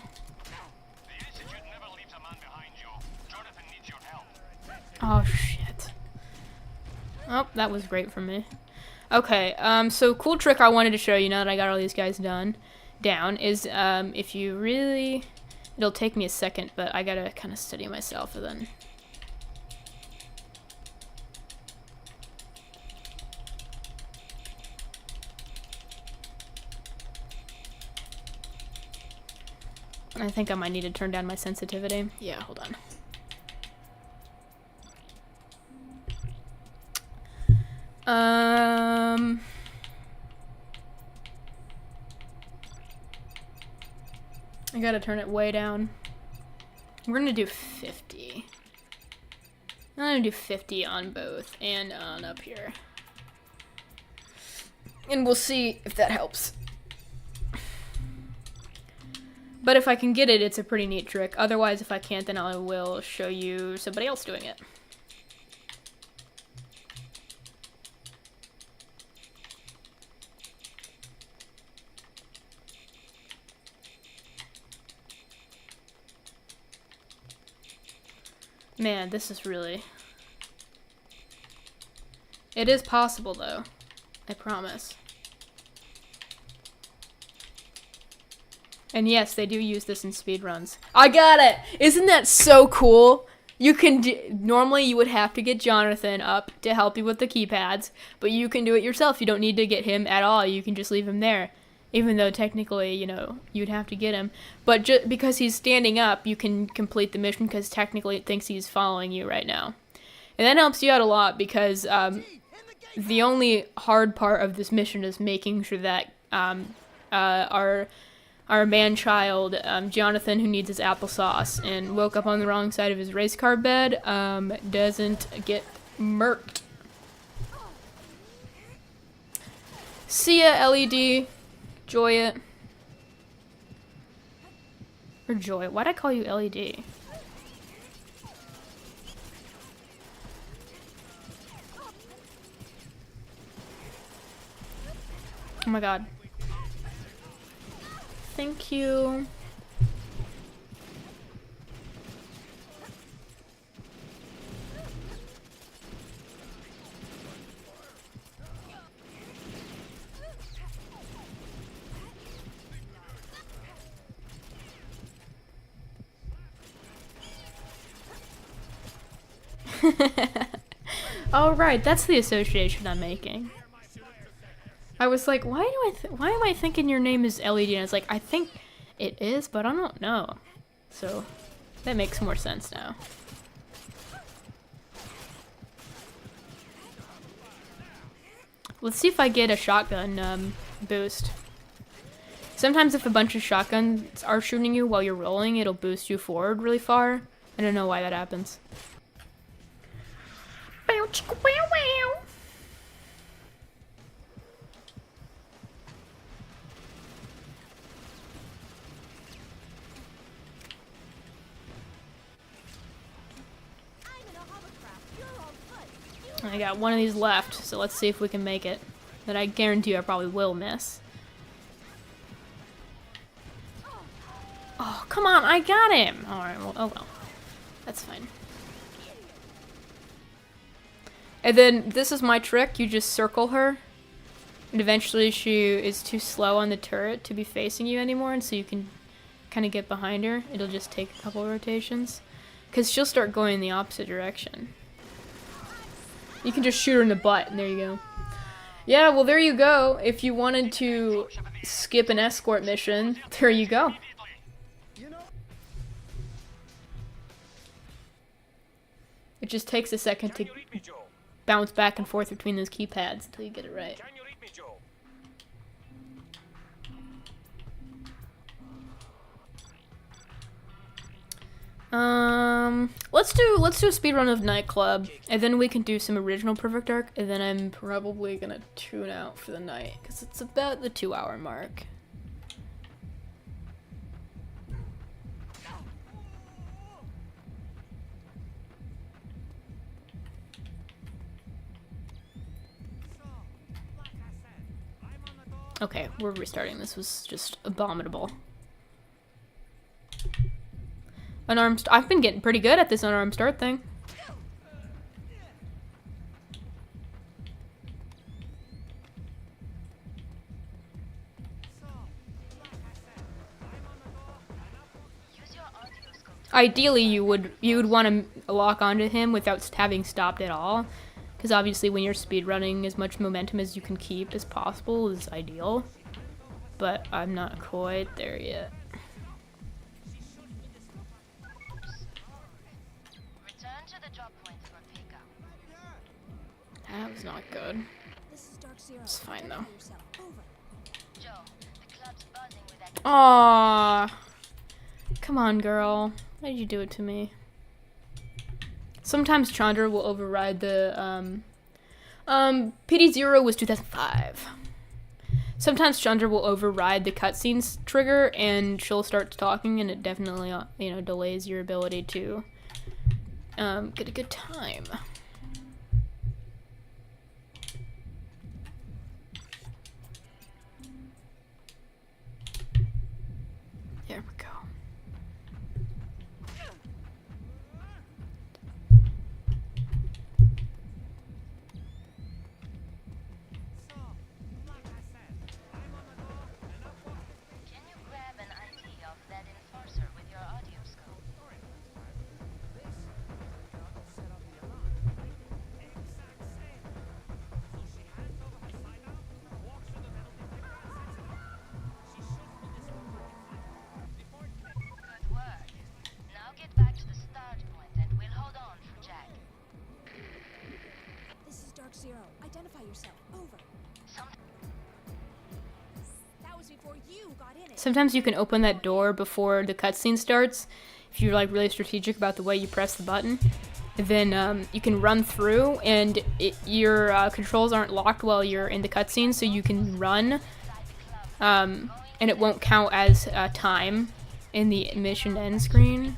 The Institute never leaves a man behind, Joe. Jonathan needs your help. Oh shit. Oh, that was great for me. Okay, so cool trick I wanted to show you now that I got all these guys down is if you really, it'll take me a second, but I gotta kind of steady myself and then. I think I might need to turn down my sensitivity. Yeah, hold on. I gotta turn it way down. We're gonna do 50. I'm gonna do 50 on both and on up here. And we'll see if that helps. But if I can get it, it's a pretty neat trick. Otherwise, if I can't, then I will show you somebody else doing it. Man, this is really... It is possible, though. I promise. And yes, they do use this in speedruns. I got it! Isn't that so cool? You can normally you would have to get Jonathan up to help you with the keypads, but you can do it yourself. You don't need to get him at all. You can just leave him there. Even though technically, you know, you'd have to get him. But just because he's standing up, you can complete the mission because technically it thinks he's following you right now. And that helps you out a lot because the only hard part of this mission is making sure that our man-child, Jonathan, who needs his applesauce and woke up on the wrong side of his race car bed, doesn't get murked. See ya, LED. Joy it. Or Joy. Why'd I call you LED? Oh my god. Thank you. All right, that's the association I'm making. I was like, why am I thinking your name is LED? And I was like, I think it is, but I don't know. So that makes more sense now. Let's see if I get a shotgun boost. Sometimes if a bunch of shotguns are shooting you while you're rolling, it'll boost you forward really far. I don't know why that happens. Bow, chicka, wow, wow. I got one of these left, so let's see if we can make it. That I guarantee you I probably will miss. Oh, come on, I got him! Alright, well, oh well. That's fine. And then, this is my trick, you just circle her. And eventually she is too slow on the turret to be facing you anymore, and so you can kind of get behind her. It'll just take a couple rotations. Because she'll start going in the opposite direction. You can just shoot her in the butt, and there you go. Yeah, well, there you go. If you wanted to skip an escort mission, there you go. It just takes a second to bounce back and forth between those keypads until you get it right. Let's do a speedrun of Nightclub, and then we can do some original Perfect Dark, and then I'm probably gonna tune out for the night, because it's about the 2-hour mark. Okay, we're restarting. This was just abominable. Unarmed. I've been getting pretty good at this unarmed start thing. Ideally, you would want to lock onto him without having stopped at all, because obviously, when you're speedrunning, as much momentum as you can keep as possible is ideal. But I'm not quite there yet. That was not good. It's fine though. Aww. Come on, girl. Why did you do it to me? Sometimes Chandra will override the, PD0 was 2005. Sometimes Chandra will override the cutscenes trigger and she'll start talking, and it definitely, you know, delays your ability to, get a good time. There we go. Can you grab an ID of that enforcer with your audio scope? Good work. Now get back to the start point and we'll hold on for Jack. This is Dark Zero. Identify yourself. Over. That was before you got in it. Sometimes you can open that door before the cutscene starts, if you're like really strategic about the way you press the button. And then you can run through, and your controls aren't locked while you're in the cutscene, so you can run, and it won't count as time in the mission end screen.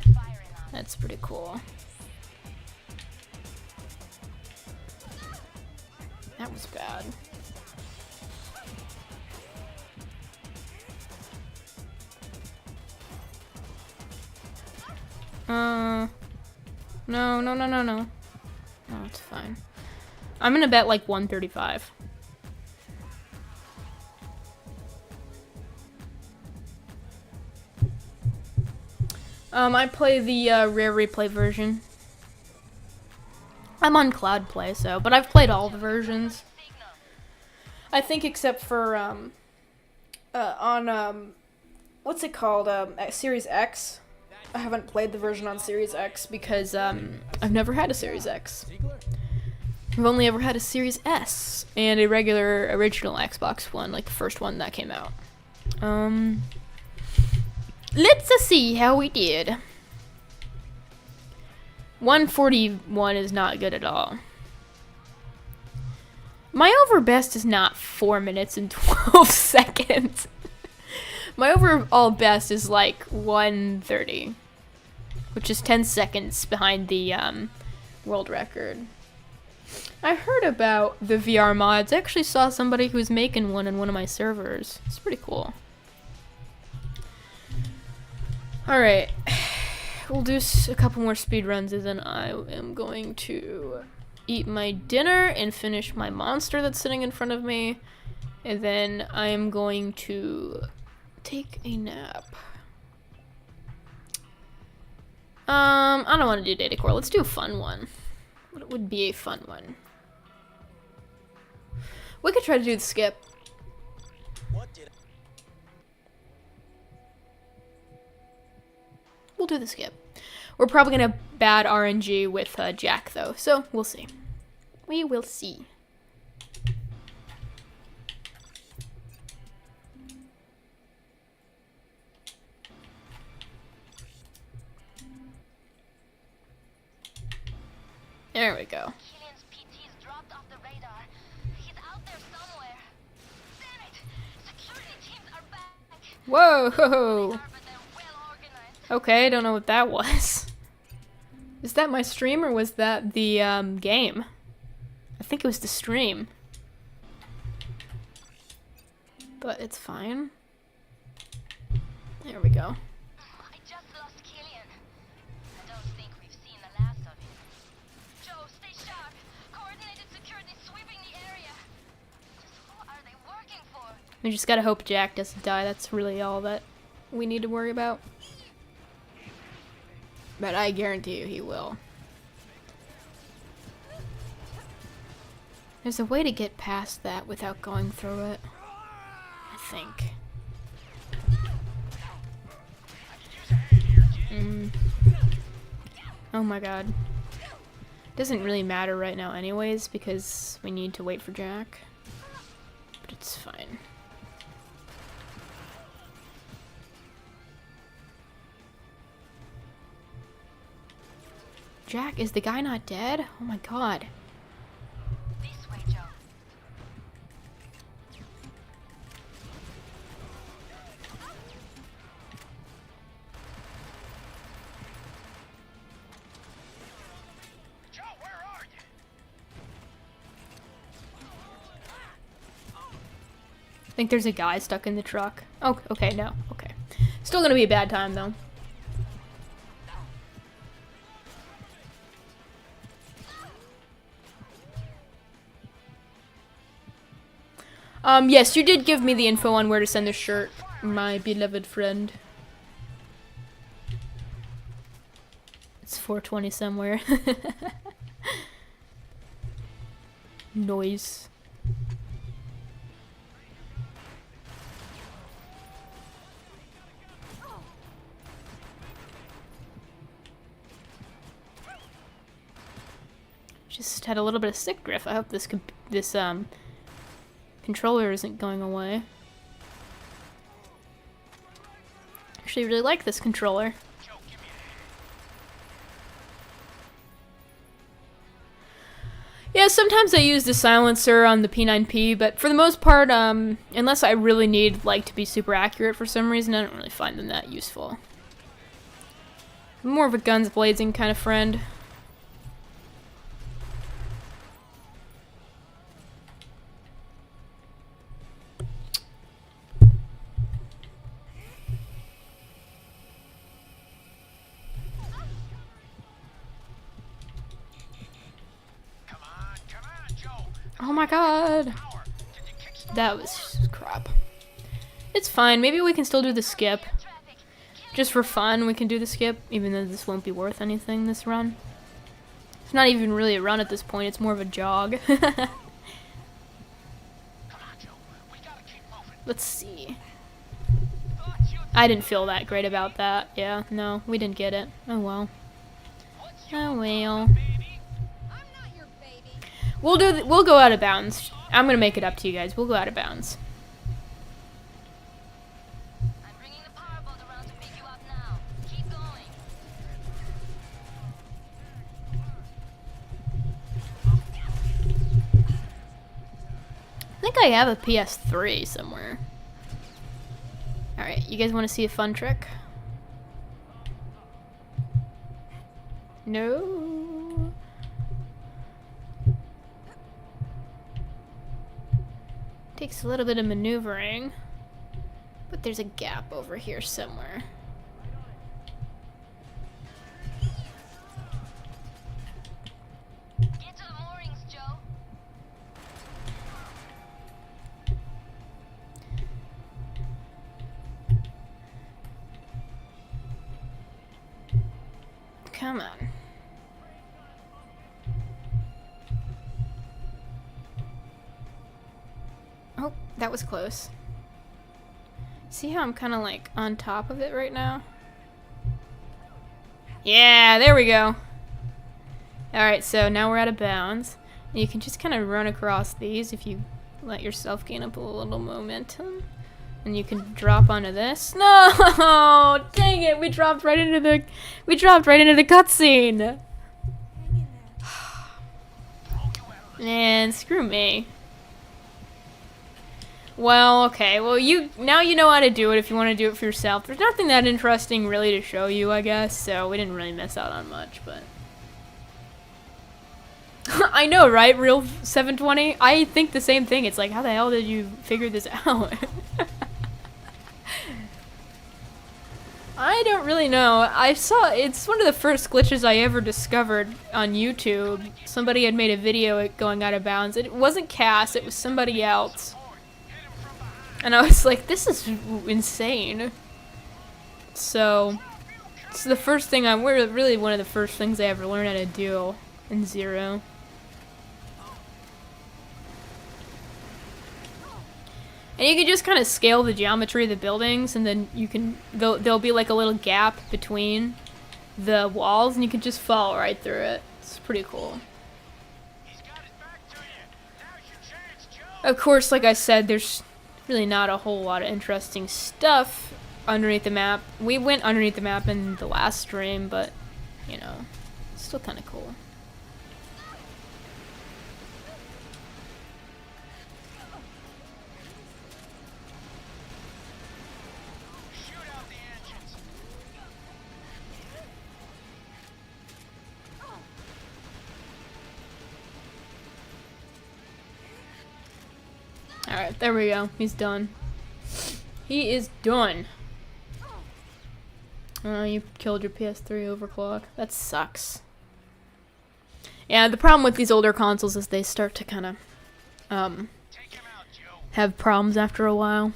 That's pretty cool. That was bad. No. No, it's fine. I'm gonna bet like 135. I play the rare replay version. I'm on Cloud Play, so, but I've played all the versions. I think except for on what's it called? Series X. I haven't played the version on Series X because I've never had a Series X. I've only ever had a Series S and a regular original Xbox One, like the first one that came out. Let's see how we did. 141 is not good at all. My over best is not 4 minutes and 12 seconds. My overall best is like 130, which is 10 seconds behind the world record. I heard about the VR mods. I actually saw somebody who was making one in one of my servers. It's pretty cool. Alright. We'll do a couple more speedruns and then I am going to eat my dinner and finish my monster that's sitting in front of me. And then I am going to take a nap. I don't want to do data core. Let's do a fun one. What would be a fun one? We could try to do the skip. What did We'll do the skip. We're probably gonna have bad RNG with Jack though, so we'll see. We will see. There we go. Killian's PT's dropped off the radar. He's out there somewhere. Damn it! Security teams are back. Whoa! But they're well organized. Okay, don't know what that was. Is that my stream or was that the game? I think it was the stream. But it's fine. There we go. I just lost Killian. I don't think we've seen the last of him. Joe, stay sharp. Coordinated security sweeping the area. Just who are they working for? We just gotta hope Jack doesn't die. That's really all that we need to worry about. But I guarantee you he will. There's a way to get past that without going through it. I think. Oh my god. Doesn't really matter right now anyways because we need to wait for Jack. But it's fine. Jack, is the guy not dead? Oh my god. This way, Joe. Joe, where are you? I think there's a guy stuck in the truck. Oh, okay, no. Okay. Still gonna be a bad time though. Yes, you did give me the info on where to send the shirt, my beloved friend. It's 4:20 somewhere. Noise. Just had a little bit of stick drift. I hope this controller isn't going away. Actually, really like this controller. Joe, give me a hand. Yeah, sometimes I use the silencer on the P9P, but for the most part, unless I really need like to be super accurate for some reason, I don't really find them that useful. I'm more of a guns blazing kind of friend. Come on, Joe. Oh my god. Power. Can you kickstart That was crap. It's fine. Maybe we can still do the skip. Traffic. Just for fun, we can do the skip, even though this won't be worth anything this run. It's not even really a run at this point, it's more of a jog. Come on, Joe. We gotta keep moving. Let's see. Thought you I didn't feel that great about that. Yeah, no, we didn't get it. Oh well. Oh well. baby. I'm not your baby. We'll go out of bounds. I'm gonna make it up to you guys. We'll go out of bounds. I'm bringing the powerboat around to pick you up now. Keep going. I think I have a PS3 somewhere. Alright, you guys want to see a fun trick? No. Takes a little bit of maneuvering. But there's a gap over here somewhere. Get to the moorings, Joe. Come on. Oh, that was close. See how I'm kind of like on top of it right now? Yeah, there we go. Alright, so now we're out of bounds. And you can just kind of run across these if you let yourself gain up a little momentum. And you can drop onto this. No! Dang it, we dropped right into the cutscene. Hang in there. Man, screw me. Well, okay. Well, now you know how to do it if you want to do it for yourself. There's nothing that interesting really to show you, I guess. So we didn't really miss out on much, but I know, right? Real 720. I think the same thing. It's like, how the hell did you figure this out? I don't really know. It's one of the first glitches I ever discovered on YouTube. Somebody had made a video going out of bounds. It wasn't Cass, it was somebody else. And I was like, this is insane. So, it's the first thing really one of the first things I ever learned how to do in Zero. And you can just kind of scale the geometry of the buildings, and then you can, there'll be like a little gap between the walls, and you can just fall right through it. It's pretty cool. He's got his back to you. Now's your chance, Joe. Of course, like I said, there's really not a whole lot of interesting stuff underneath the map. We went underneath the map in the last stream, but, you know, it's still kind of cool. Shoot out the engines. Alright, there we go. He's done. He is done. Oh, you killed your PS3 overclock. That sucks. Yeah, the problem with these older consoles is they start to kind of, Take him out, Joe. have problems after a while.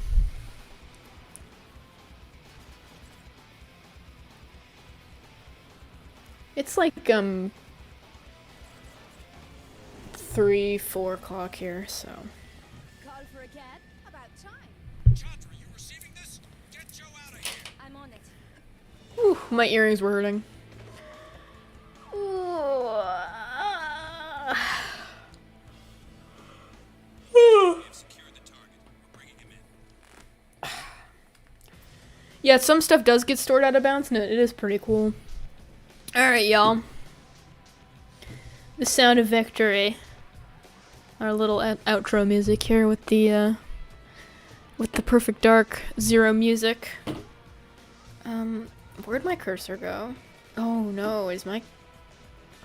It's like, 3, 4 o'clock here, so. Call for a cab? About time. Chandra, you receiving this? Get Joe out of here. I'm on it. Whew, my earrings were hurting. Secure the target. We're bringing him in. Yeah, some stuff does get stored out of bounds, and it is pretty cool. Alright, y'all. The sound of victory. Our little outro music here with the Perfect Dark Zero music. Where'd my cursor go? Oh no, is my...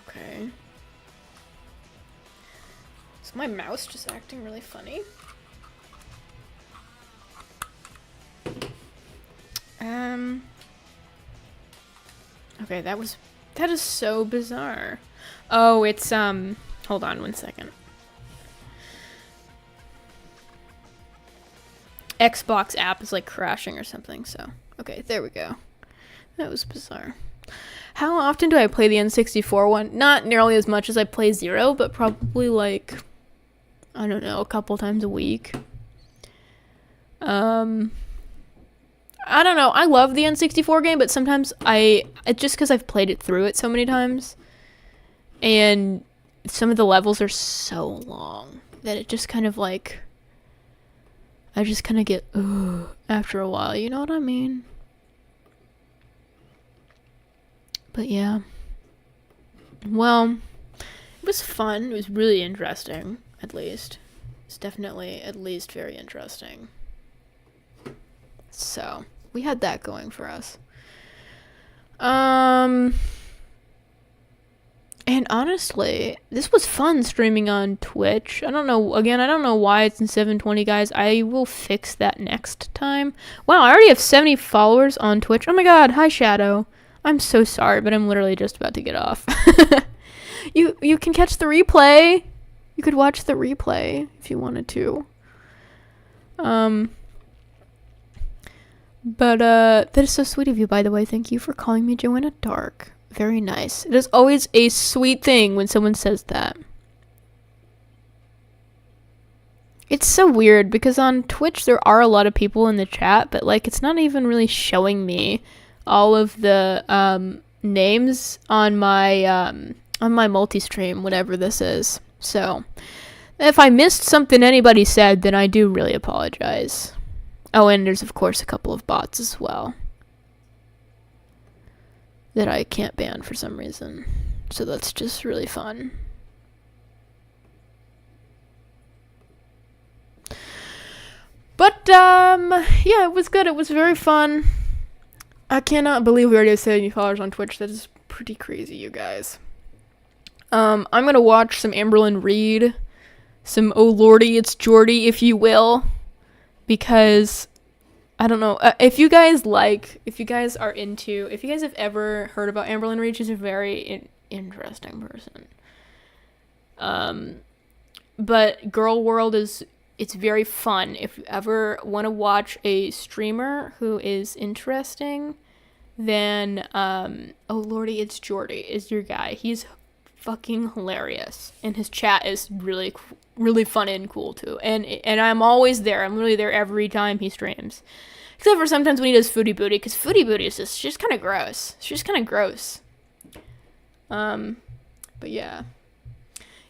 Okay. Is my mouse just acting really funny? Okay, that is so bizarre. Oh, it's, hold on 1 second. Xbox app is like crashing or something, so. Okay, there we go. That was bizarre. How often do I play the N64 one? Not nearly as much as I play Zero, but probably like, I don't know, a couple times a week. I don't know. I love the N64 game, but sometimes just because I've played it through it so many times, and some of the levels are so long that it just kind of like, I just kind of get, ugh, after a while, you know what I mean? But yeah. Well, it was fun. It was really interesting, at least. It's definitely, at least, very interesting. So, we had that going for us. And honestly, this was fun streaming on Twitch. I don't know why it's in 720, guys. I will fix that next time. Wow, I already have 70 followers on Twitch. Oh my god, hi Shadow. I'm so sorry, but I'm literally just about to get off. You can catch the replay. You could watch the replay if you wanted to. But that is so sweet of you, by the way. Thank you for calling me Joanna Dark. Very nice. It is always a sweet thing when someone says that. It's so weird because on Twitch there are a lot of people in the chat, but like it's not even really showing me all of the names on my multi-stream, whatever this is. So if I missed something anybody said, then I do really apologize. Oh, and there's of course a couple of bots as well that I can't ban for some reason. So that's just really fun. But yeah, it was good. It was very fun. I cannot believe we already have 70 followers on Twitch. That is pretty crazy, you guys. I'm gonna watch some Amberlynn Reed, some Oh Lordy, It's Jordy, if you will, because I don't know if you guys have ever heard about Amberlynn Reed. She's a very interesting person. But Girl World it's very fun. If you ever want to watch a streamer who is interesting, then Oh Lordy, It's Jordy is your guy. He's fucking hilarious, and his chat is really really fun and cool too. And I'm always there. I'm literally there every time he streams, except for sometimes when he does Foodie Booty, because Foodie Booty is just kind of gross. It's just kind of gross. But yeah,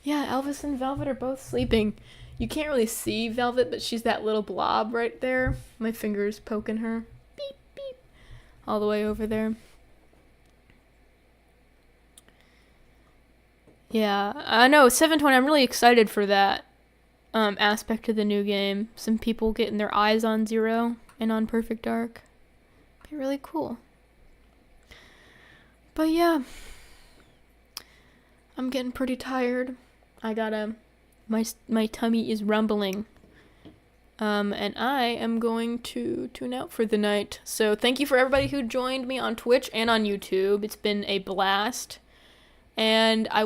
Elvis and Velvet are both sleeping. You can't really see Velvet, but she's that little blob right there. My finger's poking her. Beep, beep. All the way over there. Yeah, I know, 720, I'm really excited for that aspect of the new game. Some people getting their eyes on Zero and on Perfect Dark. Be really cool. But yeah. I'm getting pretty tired. I gotta... My tummy is rumbling. And I am going to tune out for the night. So thank you for everybody who joined me on Twitch and on YouTube. It's been a blast. And I